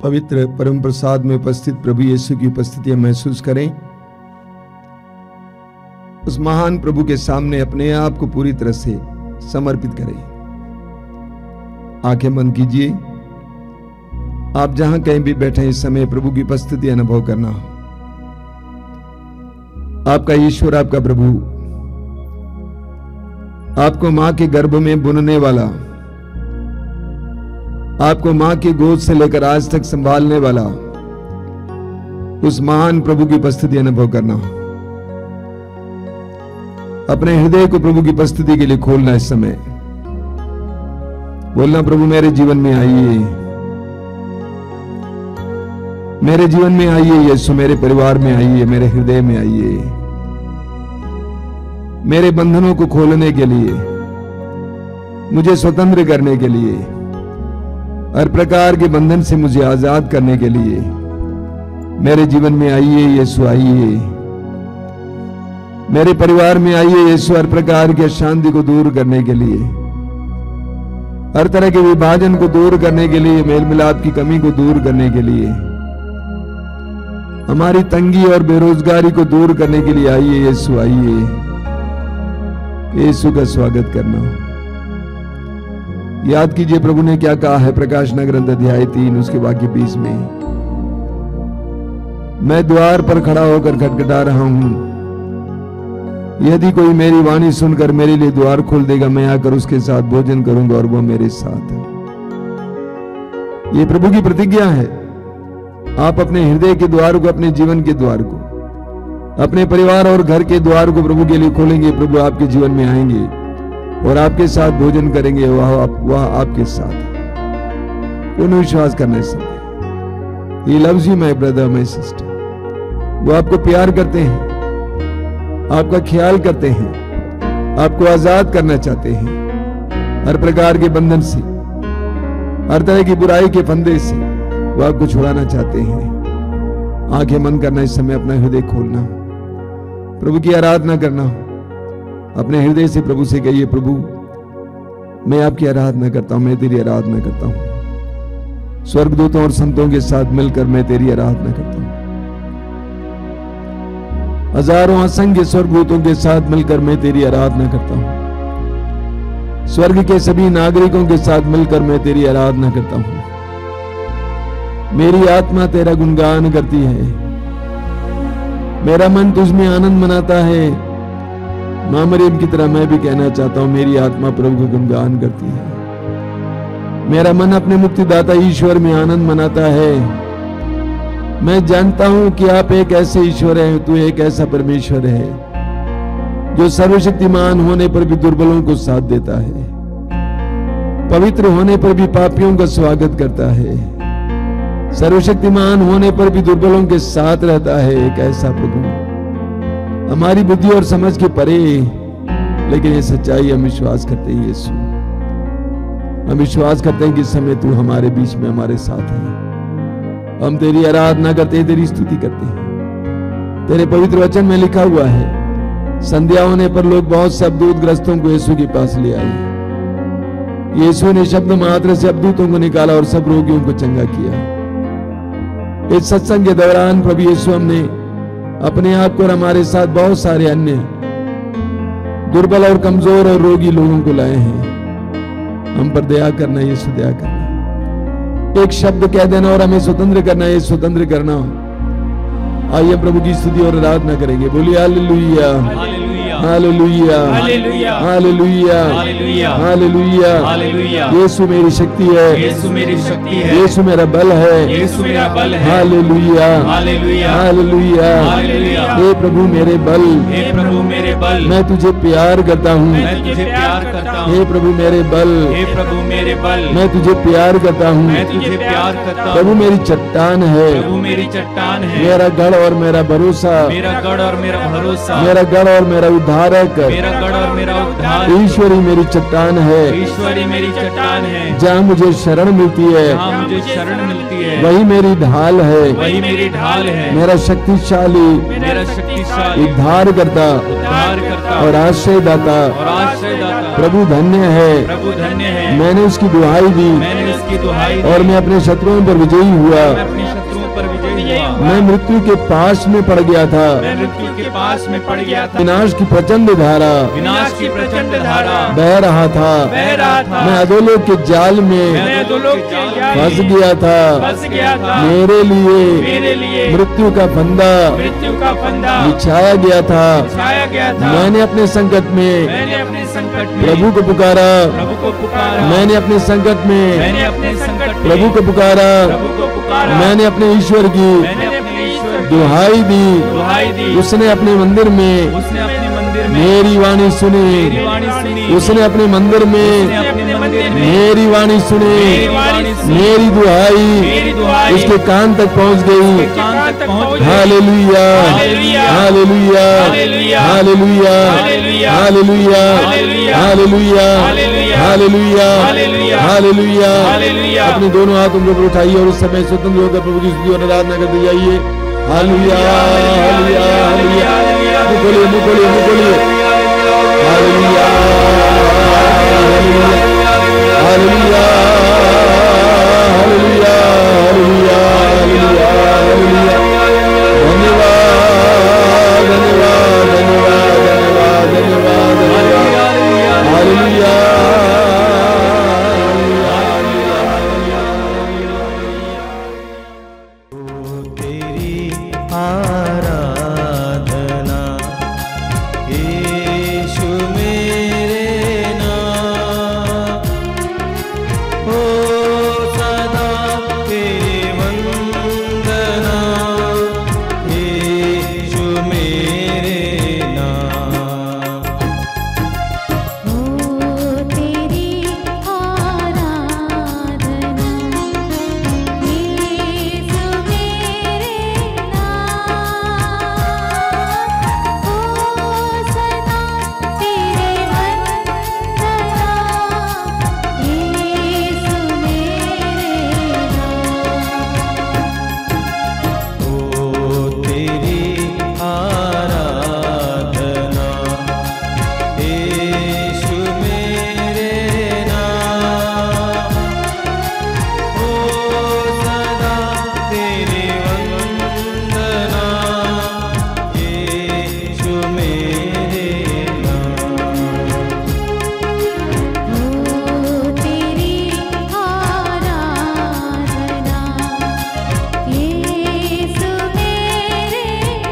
पवित्र परम प्रसाद में उपस्थित प्रभु यीशु की उपस्थिति महसूस करें। उस महान प्रभु के सामने अपने आप को पूरी तरह से समर्पित करें। आंखें बंद कीजिए। आप जहां कहीं भी बैठे इस समय प्रभु की उपस्थिति अनुभव करना। आपका ईश्वर, आपका प्रभु, आपको मां के गर्भ में बुनने वाला, आपको मां की गोद से लेकर आज तक संभालने वाला उस महान प्रभु की उपस्थिति अनुभव करना। अपने हृदय को प्रभु की उपस्थिति के लिए खोलना। इस समय बोलना, प्रभु मेरे जीवन में आइए, मेरे जीवन में आइए यीशु, मेरे परिवार में आइए, मेरे हृदय में आइए, मेरे बंधनों को खोलने के लिए, मुझे स्वतंत्र करने के लिए, हर प्रकार के बंधन से मुझे आजाद करने के लिए मेरे जीवन में आइए यीशु, आइए मेरे परिवार में आइए यीशु, हर प्रकार की अशांति को दूर करने के लिए, हर तरह के विभाजन को दूर करने के लिए, मेल मिलाप की कमी को दूर करने के लिए, हमारी तंगी और बेरोजगारी को दूर करने के लिए आइए यीशु, आइए। यीशु का स्वागत करना। याद कीजिए प्रभु ने क्या कहा है प्रकाशना ग्रंथ अध्याय 3 उसके वाक्य 20 में, मैं द्वार पर खड़ा होकर खटखटा रहा हूं, यदि कोई मेरी वाणी सुनकर मेरे लिए द्वार खोल देगा, मैं आकर उसके साथ भोजन करूंगा और वह मेरे साथ। ये प्रभु की प्रतिज्ञा है। आप अपने हृदय के द्वार को, अपने जीवन के द्वार को, अपने परिवार और घर के द्वार को प्रभु के लिए खोलेंगे। प्रभु आपके जीवन में आएंगे और आपके साथ भोजन करेंगे। वह आपके साथ पूर्ण विश्वास करने से He loves you, my brother, my sister। वो आपको प्यार करते हैं, आपका ख्याल करते हैं, आपको आजाद करना चाहते हैं हर प्रकार के बंधन से, हर तरह की बुराई के फंदे से वो आपको छुड़ाना चाहते हैं। आंखें बंद करना, इस समय अपना हृदय खोलना, प्रभु की आराधना करना। अपने हृदय से प्रभु से कहिए, प्रभु मैं आपकी आराधना करता हूं, मैं तेरी आराधना करता हूं। स्वर्गदूतों और संतों के साथ मिलकर मैं तेरी आराधना करता हूं। हजारों असंख्य स्वर्गदूतों के साथ मिलकर मैं तेरी आराधना करता हूं। स्वर्ग के सभी नागरिकों के साथ मिलकर मैं तेरी आराधना करता हूं। मेरी आत्मा तेरा गुणगान करती है, मेरा मन तुझमें आनंद मनाता है। मां मरियम की तरह मैं भी कहना चाहता हूं, मेरी आत्मा प्रभु का गुणगान करती है। मेरा मन अपने मुक्तिदाता ईश्वर में आनंद मनाता है। मैं जानता हूं कि आप एक ऐसे ईश्वर हैं, तू एक ऐसा परमेश्वर है जो सर्वशक्तिमान होने पर भी दुर्बलों को साथ देता है, पवित्र होने पर भी पापियों का स्वागत करता है, सर्वशक्तिमान होने पर भी दुर्बलों के साथ रहता है। एक ऐसा प्रभु हमारी बुद्धि और समझ के परे, लेकिन ये सच्चाई हम विश्वास करते हैं यीशु। हम विश्वास करते हैं कि इस समय तू हमारे बीच में हमारे साथ है। हम तेरी आराधना करते हैं, तेरी स्तुति करते हैं। तेरे पवित्र वचन में लिखा हुआ है, संध्या होने पर लोग बहुत से अबदूत ग्रस्तों को यीशु के पास ले आए। यीशु ने शब्द मात्र से अबदूतों को निकाला और सब रोगियों को चंगा किया। इस सत्संग के दौरान प्रभु यीशु हमने अपने आप को और हमारे साथ बहुत सारे अन्य दुर्बल और कमजोर और रोगी लोगों को लाए हैं। हम पर दया करना यीशु, दया करना। एक शब्द कह देना और हमें स्वतंत्र करना, ये स्वतंत्र करना। आइए प्रभु की स्तुति और आराधना करेंगे। बोलिए hallelujah, hallelujah, hallelujah, hallelujah, hallelujah. Yeshu मेरी शक्ति है, यीशु मेरी शक्ति है, यीशु मेरा बल है, यीशु मेरा बल है। Hallelujah, hallelujah, hallelujah, hallelujah. हे प्रभु मेरे बल, हे प्रभु मेरे बल, मैं तुझे प्यार करता हूँ। मैं तुझे प्यार करता हूँ। हे प्रभु मेरे बल, हे प्रभु मेरे बल, मैं तुझे प्यार करता हूँ। मैं तुझे प्यार करता हूँ। प्रभु मेरी चट्टान है, प्रभु मेरी चट्टान है, मेरा गढ़ और मेरा भरोसा, मेरा गढ़ और मेरा भरोसा, मेरा गढ़ और मेरा उद्धारक, मेरा गढ़ और मेरा उद्धार। ईश्वरी मेरी चट्टान है, ईश्वरी मेरी चट्टान है, जहाँ मुझे शरण मिलती है, जहाँ मुझे शरण मिलती है, वही मेरी ढाल है, वही मेरी ढाल है। मेरा शक्तिशाली, मेरा शक्तिशाली उद्धार करता उद्धार करता और आश्रयदाता, और आश्रयदाता, प्रभु धन्य है, प्रभु धन्य है। मैंने उसकी दुहाई दी मैंने उसकी दुहाई दी और मैं अपने शत्रुओं पर विजयी हुआ। मैं अपने शत्रुओं पर विजयी हुआ। मैं मृत्यु के पास में पड़ गया था, मैं मृत्यु के पास में पड़ गया था। विनाश की प्रचंड धारा विनाश की प्रचंड धारा बह रहा था, बह रहा था। मैं अधोलोक के जाल में मैं अधोलोक के जाल फंस में गया था। फंस गया था। मेरे मेरे लिए मृत्यु का फंदा मृत्यु का फंदा बिछाया गया था। छाया गया था। मैंने अपने संकट में मैंने अपने संकट में प्रभु को पुकारा। प्रभु को पुकारा। मैंने अपने संकट में मैंने अपने संकट में प्रभु को पुकारा। प्रभु को पुकारा। मैंने अपने ईश्वर की मैंने अपने ईश्वर की दुहाई दी। दुहाई दी। उसने अपने मंदिर में उसने अपने मंदिर में मेरी वाणी सुनी। मेरी वाणी सुनी। उसने अपने मंदिर में उसने अपने मंदिर में मेरी वाणी सुनी। मेरी वाणी सुनी। मेरी दुहाई मेरी दुहाई उसके कान तक पहुंच गई। कान तक पहुंच गई। Hallelujah, hallelujah, hallelujah, hallelujah, hallelujah, hallelujah, hallelujah, hallelujah, hallelujah, hallelujah, hallelujah, hallelujah, hallelujah. Hallelujah. अपने दोनों हाथ उनको ऊपर उठाइए और उस समय स्वतंत्र होकर प्रभु की स्तुति और आराधना करते जाइए। Hallelujah, hallelujah, hallelujah. मुंह खोलिए, मुंह खोलिए, मुंह खोलिए। Hallelujah, hallelujah, hallelujah, hallelujah, hallelujah, hallelujah, hallelujah. धन्यवाद, धन्यवाद, धन्यवाद, धन्यवाद, धन्यवाद, हालेलुया। तेरी आराधना यीशु मेरे नाम, हो सदा तेरी वंदना यीशु मेरे नाम। हो तेरी आराधना यीशु मेरे नाम, हो सदा तेरे वंदना यीशु मेरे नाम। ओ तेरी आराधना यीशु मेरे नाम, ओ सदा तेरी वंदना यीशु मेरे नाम। हो तेरी आराधना यीशु मेरे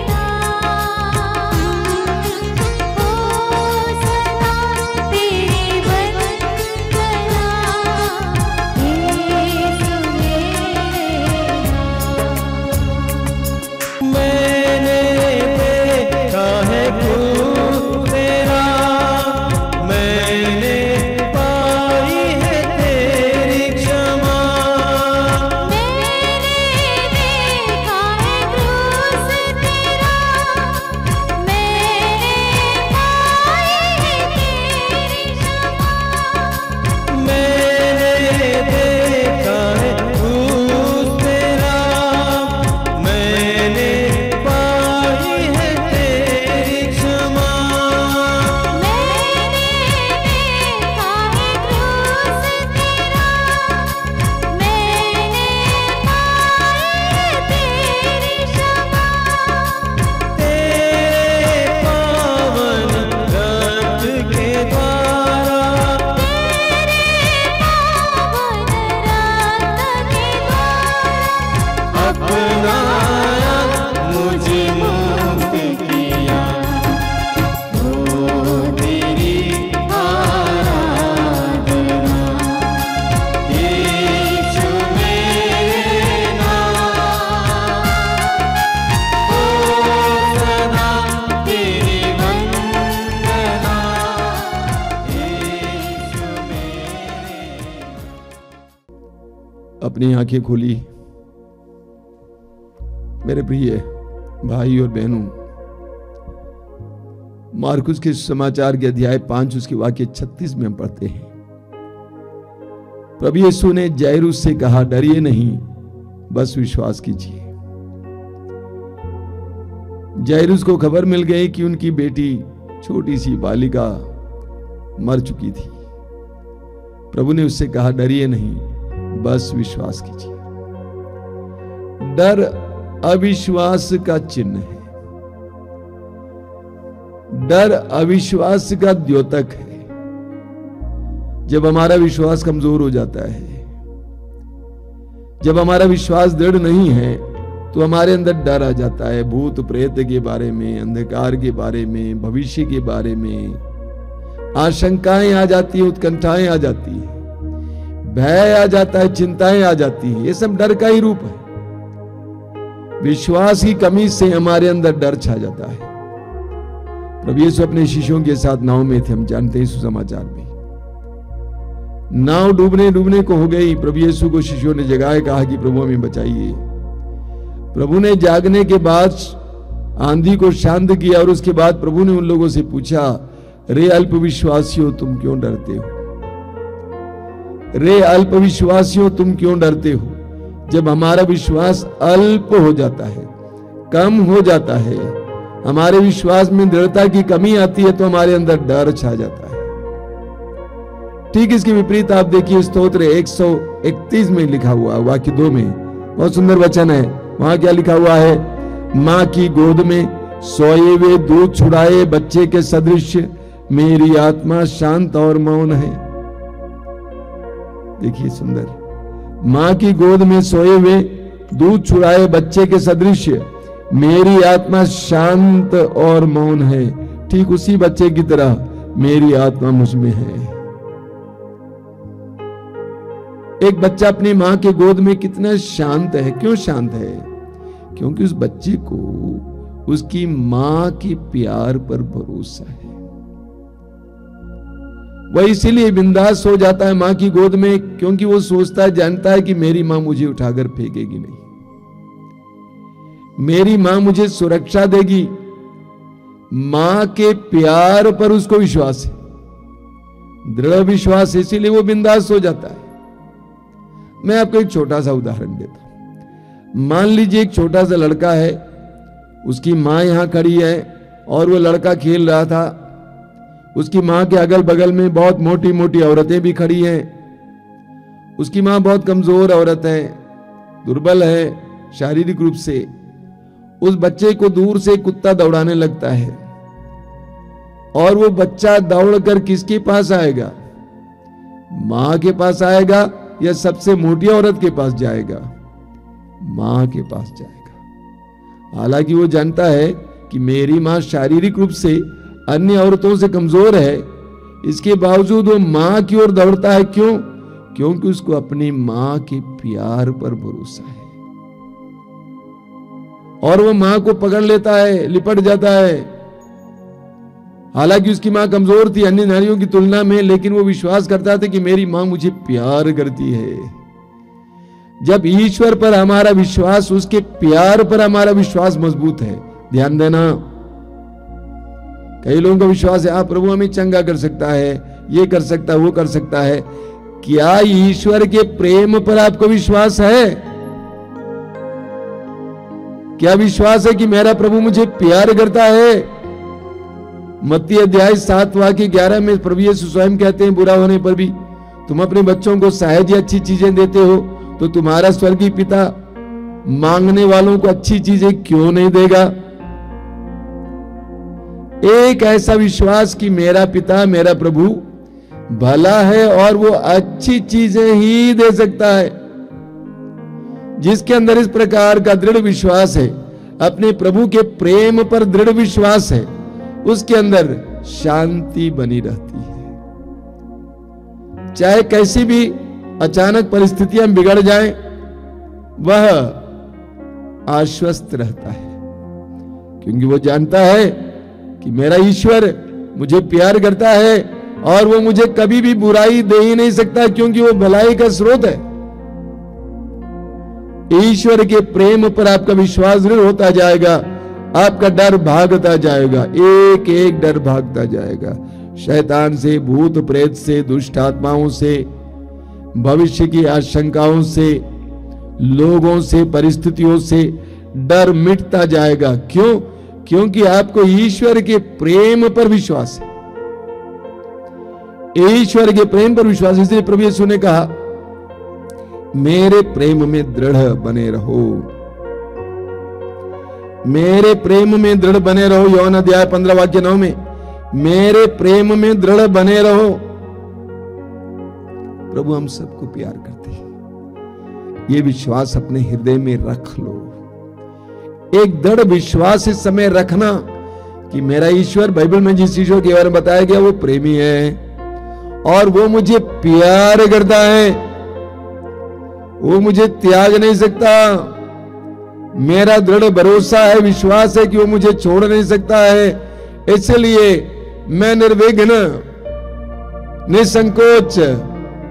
नाम, हो सदा तेरी वंदना यीशु मेरे नाम। मैंने देखा है खूब तेरा, मैंने पाई है तेरी क्षमा। मैंने देखा है क्रूस तेरा, मैंने पाई है तेरी क्षमा। मैंने देखा है क्रूस तेरा, मैंने पाई है तेरी क्षमा। मैंने देखा है क्रूस तेरा, मैंने पाई है तेरी क्षमा। तेरे पावन रक्त के द्वारा, पावन रक्त के द्वारा अपनाया मुझे मुक्त किया। ओ तेरी आराधना यीशु मेरे नाम, ओ सदा तेरी वंदना यीशु मेरे। अपनी आंखें खोली मेरे प्रिय भाई और बहनों। मार्कुस के समाचार के अध्याय 5 उसके वाक्य 36 में हम पढ़ते हैं, प्रभु यीशु ने जायरूस से कहा, डरिए नहीं, बस विश्वास कीजिए। जायरूस को खबर मिल गई कि उनकी बेटी छोटी सी बालिका मर चुकी थी। प्रभु ने उससे कहा, डरिए नहीं, बस विश्वास कीजिए। डर अविश्वास का चिन्ह है। डर अविश्वास का द्योतक है। जब हमारा विश्वास कमजोर हो जाता है, जब हमारा विश्वास दृढ़ नहीं है, तो हमारे अंदर डर आ जाता है। भूत प्रेत के बारे में, अंधकार के बारे में, भविष्य के बारे में आशंकाएं आ जाती है, उत्कंठाएं आ जाती है, भय आ जाता है, चिंताएं आ जाती है। ये सब डर का ही रूप है। विश्वास की कमी से हमारे अंदर डर छा जाता है। प्रभु यीशु अपने शिष्यों के साथ नाव में थे, हम जानते हैं सुसमाचार में। नाव डूबने को हो गई। प्रभु यीशु को शिष्यों ने जगाए, कहा कि प्रभु हमें बचाइए। प्रभु ने जागने के बाद आंधी को शांत किया और उसके बाद प्रभु ने उन लोगों से पूछा, रे अल्पविश्वासियों तुम क्यों डरते हो? रे अल्पविश्वासियों तुम क्यों डरते हो? जब हमारा विश्वास अल्प हो जाता है, कम हो जाता है, हमारे विश्वास में दृढ़ता की कमी आती है, तो हमारे अंदर डर छा जाता है। ठीक इसके विपरीत आप देखिए स्तोत्र 131 में लिखा हुआ वाक्य 2 में बहुत सुंदर वचन है। वहां क्या लिखा हुआ है? मां की गोद में सोए हुए दूध छुड़ाए बच्चे के सदृश मेरी आत्मा शांत और मौन है। देखिए सुंदर, मां की गोद में सोए हुए दूध छुड़ाए बच्चे के सदृश मेरी आत्मा शांत और मौन है। ठीक उसी बच्चे की तरह मेरी आत्मा मुझ में है। एक बच्चा अपनी मां के गोद में कितना शांत है। क्यों शांत है? क्योंकि उस बच्चे को उसकी मां के प्यार पर भरोसा है। वह इसीलिए बिंदास हो जाता है मां की गोद में, क्योंकि वो सोचता है, जानता है कि मेरी मां मुझे उठाकर फेंकेगी नहीं, मेरी मां मुझे सुरक्षा देगी। मां के प्यार पर उसको विश्वास है, दृढ़ विश्वास, इसीलिए वो बिंदास हो जाता है। मैं आपको एक छोटा सा उदाहरण देता हूं। मान लीजिए एक छोटा सा लड़का है, उसकी मां यहां खड़ी है और वो लड़का खेल रहा था। उसकी मां के अगल बगल में बहुत मोटी मोटी औरतें भी खड़ी हैं। उसकी मां बहुत कमजोर औरत है, दुर्बल है शारीरिक रूप से। उस बच्चे को दूर से कुत्ता दौड़ाने लगता है और वो बच्चा दौड़कर किसके पास आएगा? मां के पास आएगा या सबसे मोटी औरत के पास जाएगा? मां के पास जाएगा। हालांकि वो जानता है कि मेरी मां शारीरिक रूप से अन्य औरतों से कमजोर है, इसके बावजूद वो मां की ओर दौड़ता है। क्यों? क्योंकि उसको अपनी मां के प्यार पर भरोसा है और वो मां को पकड़ लेता है, लिपट जाता है। हालांकि उसकी मां कमजोर थी अन्य नारियों की तुलना में, लेकिन वो विश्वास करता था कि मेरी मां मुझे प्यार करती है। जब ईश्वर पर हमारा विश्वास, उसके प्यार पर हमारा विश्वास मजबूत है, ध्यान देना, कई लोगों का विश्वास है, प्रभु हमें चंगा कर सकता है, ये कर सकता है, वो कर सकता है। क्या ईश्वर के प्रेम पर आपको विश्वास है? क्या विश्वास है कि मेरा प्रभु मुझे प्यार करता है? मत्ती अध्याय 7 वाक्य 11 में प्रभु यीशु स्वयं कहते हैं, बुरा होने पर भी तुम अपने बच्चों को सहज अच्छी चीजें देते हो, तो तुम्हारा स्वर्गीय पिता मांगने वालों को अच्छी चीजें क्यों नहीं देगा? एक ऐसा विश्वास कि मेरा पिता, मेरा प्रभु भला है और वो अच्छी चीजें ही दे सकता है। जिसके अंदर इस प्रकार का दृढ़ विश्वास है, अपने प्रभु के प्रेम पर दृढ़ विश्वास है, उसके अंदर शांति बनी रहती है। चाहे कैसी भी अचानक परिस्थितियां बिगड़ जाएं, वह आश्वस्त रहता है, क्योंकि वो जानता है कि मेरा ईश्वर मुझे प्यार करता है और वो मुझे कभी भी बुराई दे ही नहीं सकता, क्योंकि वो भलाई का स्रोत है। ईश्वर के प्रेम पर आपका विश्वास दृढ़ होता जाएगा, आपका डर भागता जाएगा, एक एक डर भागता जाएगा। शैतान से, भूत प्रेत से, दुष्ट आत्माओं से, भविष्य की आशंकाओं से, लोगों से, परिस्थितियों से डर मिटता जाएगा। क्यों? क्योंकि आपको ईश्वर के प्रेम पर विश्वास है। ईश्वर के प्रेम पर विश्वास। इसलिए प्रभु यीशु ने कहा मेरे प्रेम में दृढ़ बने रहो, मेरे प्रेम में दृढ़ बने रहो। यूहन्ना अध्याय 15 वाक्य 9 में मेरे प्रेम में दृढ़ बने रहो। प्रभु हम सबको प्यार करते हैं, ये विश्वास अपने हृदय में रख लो। एक दृढ़ विश्वास इस समय रखना कि मेरा ईश्वर, बाइबल में जिस ईश्वर के बारे में बताया गया वो प्रेमी है और वो मुझे प्यार करता है, वो मुझे त्याग नहीं सकता। मेरा दृढ़ भरोसा है, विश्वास है कि वो मुझे छोड़ नहीं सकता है। इसलिए मैं निर्विघ्न निसंकोच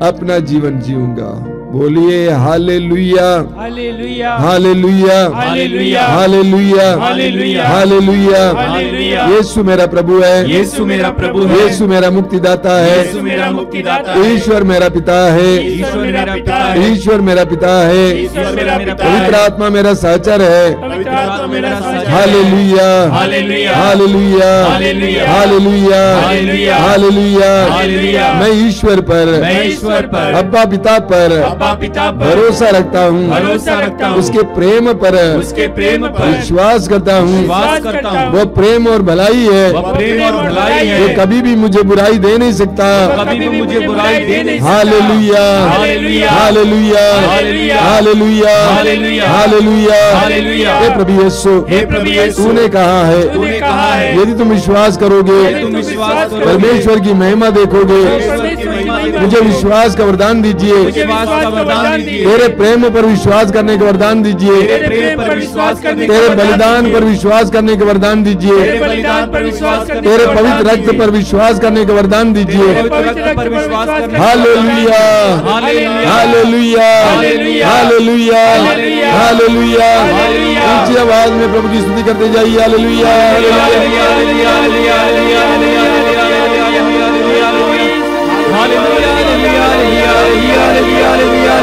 अपना जीवन जीऊंगा। बोलिए hallelujah, hallelujah, hallelujah, hallelujah, hallelujah, hallelujah, hallelujah. Hallelujah. Yeshu मेरा प्रभु है, यीशु मेरा प्रभु है, यीशु मेरा मुक्तिदाता है, यीशु मेरा मुक्तिदाता है, ईश्वर मेरा पिता है, ईश्वर मेरा पिता है, ईश्वर मेरा पिता है, ईश्वर मेरा पिता पवित्र है, आत्मा मेरा सहचर है। पवित्र आत्मा मेरा साझा है। Hallelujah, hallelujah, hallelujah, hallelujah, hallelujah, hallelujah, hallelujah. Hallelujah. मैं ईश्वर पर, मैं ईश्वर पर, अब्बा पिता पर अब्बा पिता पर भरोसा रखता हूँ, भरोसा रखता हूँ, उसके प्रेम पर उसके प्रेम पर विश्वास करता हूँ। विश्वास करता हूँ। वो प्रेम और भलाई है, वह प्रेम और भलाई है, वो कभी भी मुझे बुराई दे नहीं सकता। कभी भी मुझे बुराई दे नहीं सकता। Hallelujah, hallelujah, hallelujah, hallelujah, hallelujah, hallelujah, hallelujah. Hallelujah. हे प्रभु यीशु, हे प्रभु यीशु, तूने कहा है तूने कहा है यदि तुम विश्वास करोगे, यदि तुम विश्वास करोगे, परमेश्वर की महिमा देखोगे। परमेश्वर की महिमा देखोगे। मुझे विश्वास का वरदान दीजिए, विश्वास का वरदान दीजिए। तेरे प्रेम पर विश्वास करने का वरदान दीजिए, तेरे प्रेम पर विश्वास करने का तेरे वरदान बलिदान दीजिए। पर विश्वास करने का वरदान दीजिए, तेरे बलिदान पर विश्वास करने तेरे का पवित्र वरदान रक्त दीजिए। पर विश्वास करने का वरदान दीजिए। तेरे पवित्र रक्त पर विश्वास करने का hallelujah, hallelujah, hallelujah, hallelujah, hallelujah, hallelujah, hallelujah. Hallelujah. ऊंची आवाज में प्रभु की स्तुति करते जाइए। Hallelujah, hallelujah. Hallelujah, hallelujah, hallelujah, hallelujah, hallelujah, hallelujah, hallelujah,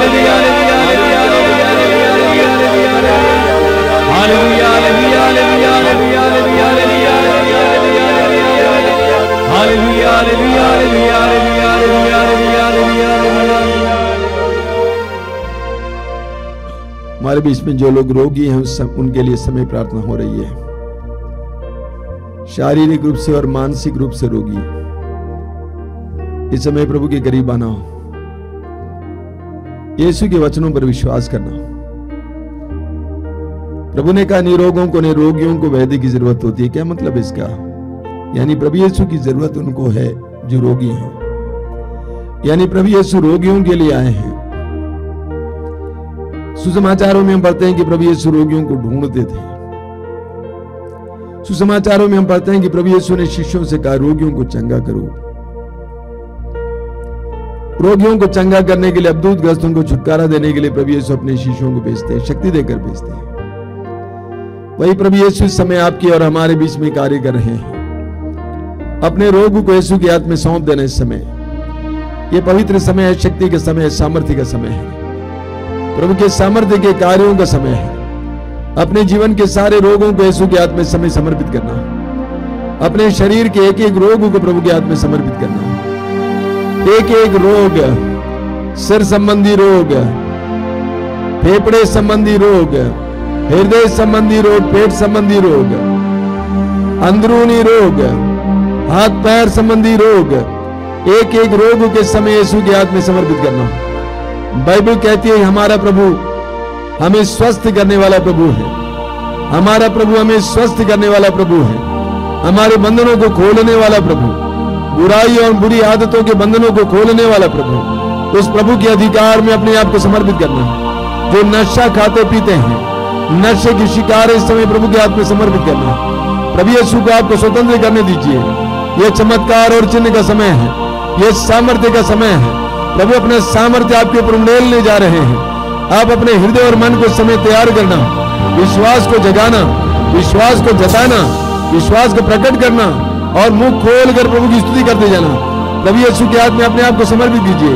hallelujah, हमारे बीच में जो लोग रोगी हैं उनके लिए समय प्रार्थना हो रही है। शारीरिक रूप से और मानसिक रूप से रोगी, इस समय प्रभु के करीब आना, यीशु के वचनों पर विश्वास करना। प्रभु ने कहा निरोगों को, निरोगियों को वैद्य की जरूरत होती है। क्या मतलब इसका? यानी प्रभु यीशु की जरूरत उनको है जो रोगी हैं, यानी प्रभु यीशु रोगियों के लिए आए हैं। सुसमाचारों में हम पढ़ते हैं कि प्रभु यीशु रोगियों को ढूंढते थे। सुसमाचारों में हम पढ़ते हैं कि प्रभु यीशु ने शिष्यों से कहा रोगियों को चंगा करो। रोगियों को चंगा करने के लिए, अबदूत ग्रस्तों को छुटकारा देने के लिए प्रभु यीशु अपने शिष्यों को भेजते हैं, शक्ति देकर भेजते हैं। वही प्रभु यीशु इस समय आपके और हमारे बीच में कार्य कर रहे हैं। अपने रोग को यीशु के हाथ में सौंप देना। इस समय ये पवित्र समय है, शक्ति का समय है, सामर्थ्य का समय है, प्रभु के सामर्थ्य के कार्यों का समय है। अपने जीवन के सारे रोगों को यीशु के हाथ में समय समर्पित करना। अपने शरीर के एक एक रोग को प्रभु के हाथ में समर्पित करना। एक एक रोग, सिर संबंधी रोग, फेफड़े संबंधी रोग, हृदय संबंधी रोग, पेट संबंधी रोग, अंदरूनी रोग, हाथ पैर संबंधी रोग, एक एक रोग के समय यीशु के हाथ में समर्पित करना। बाइबल कहती है हमारा प्रभु हमें स्वस्थ करने वाला प्रभु है। हमारा प्रभु हमें स्वस्थ करने वाला प्रभु है। हमारे बंधनों को खोलने वाला प्रभु, बुराई और बुरी आदतों के बंधनों को खोलने वाला प्रभु। उस प्रभु के अधिकार में अपने आप को समर्पित करना। जो नशा खाते पीते हैं, नशे की शिकार इस समय प्रभु के हाथ में समर्पित करना। प्रभु यीशु को आपको स्वतंत्र करने दीजिए। यह चमत्कार और चिन्ह का समय है, यह सामर्थ्य का समय है। प्रभु अपने सामर्थ्य आपके ऊपर उंडेलने जा रहे हैं। आप अपने हृदय और मन को समय तैयार करना, विश्वास को जगाना, विश्वास को जताना, विश्वास को प्रकट करना और मुंह खोलकर प्रभु की स्तुति करते जाना। प्रभु यीशु के हाथ में अपने आप को समर्पित कीजिए,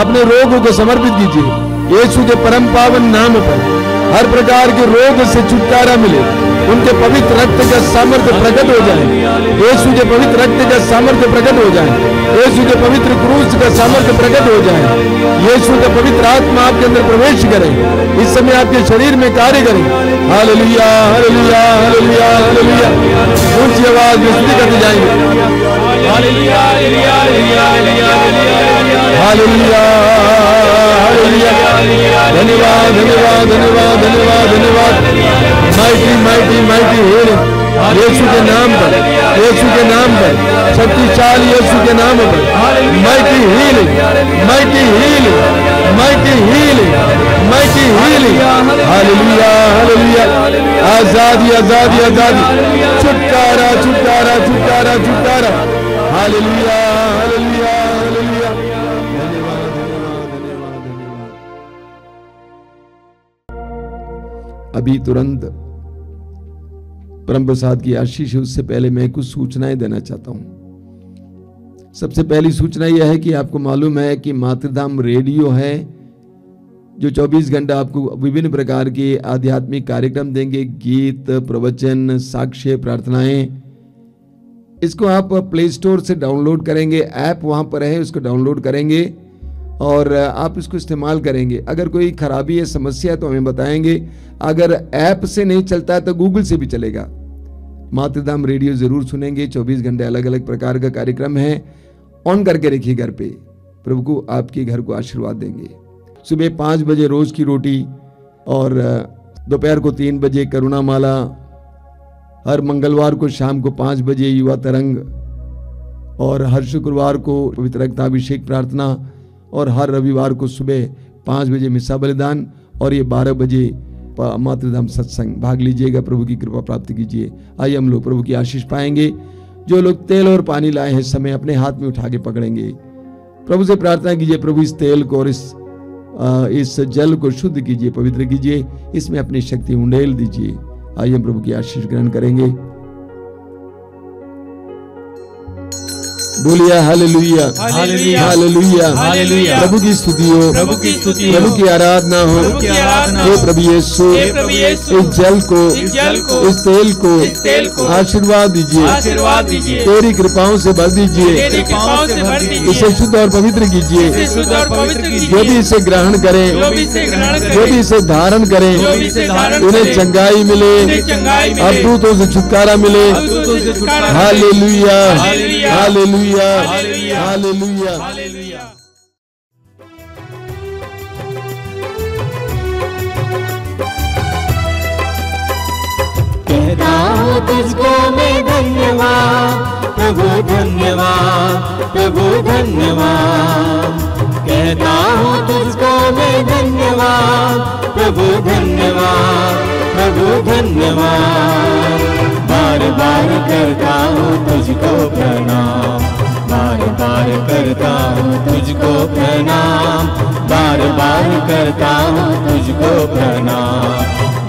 अपने रोगों को समर्पित कीजिए। यीशु के परम पावन नाम पर हर प्रकार के रोग से छुटकारा मिले, उनके पवित्र रक्त का सामर्थ्य प्रकट हो जाए, यीशु के पवित्र रक्त का सामर्थ्य प्रकट हो जाए, यीशु के पवित्र क्रूस का सामर्थ्य प्रकट हो जाए, यीशु का पवित्र आत्मा आपके अंदर प्रवेश करे, इस समय आपके शरीर में कार्य करे। Hallelujah hallelujah hallelujah hallelujah. ऊंची आवाज में स्तुति करते जाएंगे। Hallelujah hallelujah hallelujah hallelujah hallelujah. धन्यवाद धन्यवाद धन्यवाद धन्यवाद धन्यवाद। माइटी माइटी माइटी हीलिंग यीशु के नाम पर, यीशु के नाम पर, शक्तिशाली यीशु के नाम पर। Mighty healing mighty healing mighty healing mighty healing. Hallelujah hallelujah. आजादी आजादी आजादी, छुटकारा छुटकारा छुटकारा छुटकारा। Hallelujah hallelujah hallelujah. धन्यवाद धन्यवाद धन्यवाद धन्यवाद। अभी तुरंत परम प्रसाद की आशीष है, उससे पहले मैं कुछ सूचनाएं देना चाहता हूं। सबसे पहली सूचना यह है कि आपको मालूम है कि मातृधाम रेडियो है जो 24 घंटा आपको विभिन्न प्रकार के आध्यात्मिक कार्यक्रम देंगे, गीत, प्रवचन, साक्ष्य, प्रार्थनाएं। इसको आप प्ले स्टोर से डाउनलोड करेंगे, ऐप वहां पर है, उसको डाउनलोड करेंगे और आप इसको इस्तेमाल करेंगे। अगर कोई खराबी है, समस्या है तो हमें बताएंगे। अगर ऐप से नहीं चलता है तो गूगल से भी चलेगा। मातृधाम रेडियो जरूर सुनेंगे। 24 घंटे अलग अलग प्रकार का कार्यक्रम है, ऑन करके रखिए घर पे। प्रभु को आपके घर को आशीर्वाद देंगे। सुबह 5 बजे रोज की रोटी और दोपहर को 3 बजे करुणामाला, हर मंगलवार को शाम को 5 बजे युवा तरंग, और हर शुक्रवार को पवित्र रक्ताभिषेक प्रार्थना, और हर रविवार को सुबह 5 बजे मिसा बलिदान, और ये 12 बजे मातृधाम सत्संग। भाग लीजिएगा, प्रभु की कृपा प्राप्त कीजिए। आइए हम लोग प्रभु की आशीष पाएंगे। जो लोग तेल और पानी लाए हैं समय अपने हाथ में उठा के पकड़ेंगे। प्रभु से प्रार्थना कीजिए, प्रभु इस तेल को और इस जल को शुद्ध कीजिए, पवित्र कीजिए, इसमें अपनी शक्ति उंडेल दीजिए। आइए हम प्रभु की आशीष ग्रहण करेंगे। बोलिए हालेलुया हालेलुया हालेलुया हालेलुया। प्रभु की स्तुति हो, प्रभु की स्तुति हो, प्रभु की आराधना हो। प्रभु की आराधना हे हो। प्रभु यीशु, हे प्रभु यीशु, इस जल को, इस जल को, इस तेल को आशीर्वाद दीजिए, आशीर्वाद दीजिए। तेरी कृपाओं से भर दीजिए, तेरी कृपाओं से भर दीजिए। इसे शुद्ध और पवित्र कीजिए। इसे शुद्ध और पवित्र कीजिए। जो भी इसे ग्रहण करें, जो भी इसे ग्रहण करें, जो भी इसे धारण करें, जो भी इसे धारण उन्हें करें, चंगाई मिले, उन्हें चंगाई मिले, अद्भुतों से छुटकारा मिले। अद्भुतों से छुटकारा मिले। Hallelujah hallelujah hallelujah hallelujah hallelujah. Hallelujah. कहता हूँ तुझको मैं धन्यवाद प्रभु, धन्यवाद प्रभु, धन्यवाद। कहता हूँ तुझको मैं धन्यवाद प्रभु, धन्यवाद प्रभु, धन्यवाद। बार बार करता हूँ तुझको प्रणाम, बार बार करता हूँ तुझको प्रणाम, बार बार करता हूँ तुझको प्रणाम,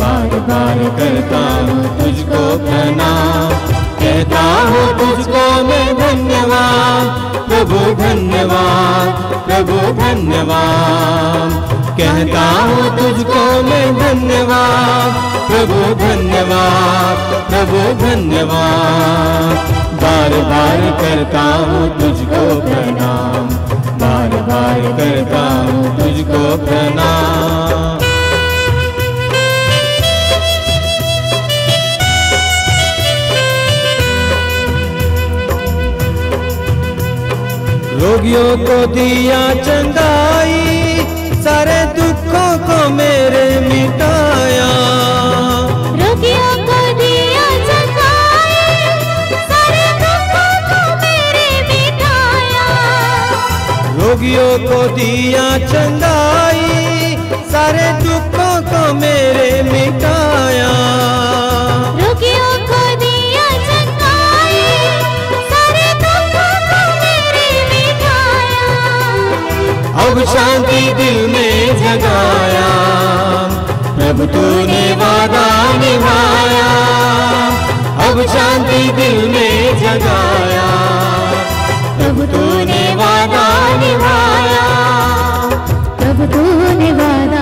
बार बार करता हूँ तुझको प्रणाम। कहता हूँ तुझको मैं धन्यवाद प्रभु, धन्यवाद प्रभु, धन्यवाद। कहता हूँ तुझको मैं धन्यवाद प्रभु, धन्यवाद प्रभु, धन्यवाद। बार बार करता हूँ तुझको प्रणाम, बार बार करता हूँ तुझको प्रणाम। रोगियों को दिया चंगाई, सारे दुखों को मेरे मिटाया। रोगियों को दिया चंगाई, सारे दुखों को मेरे मिटाया। रोगियों को दिया चंगाई, सारे दुखों को मेरे मिटाया। रोगियों को दिया चंगाई, सारे दुखों को मेरे मिटाया। अब शांति दिल में जगाया, प्रभु तूने वादा निभाया। अब शांति दिल में जगाया, प्रभु तूने वादा निभाया। प्रभु तूने वादा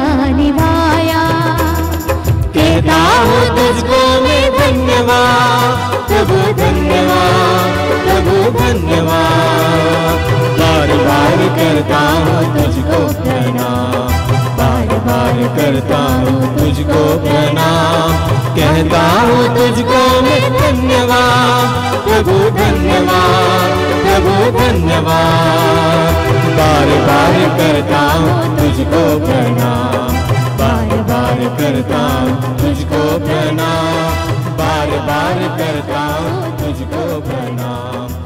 करता हूँ तुझको प्रणाम, बार बार करता हूँ तुझको प्रणाम, कहता हूँ तुझको मैं धन्यवाद प्रभु धन्यवाद प्रभु धन्यवाद, बार बार करता हूँ तुझको प्रणाम, बार बार करता हूँ तुझको प्रणाम, बार बार करता हूँ तुझको प्रणाम।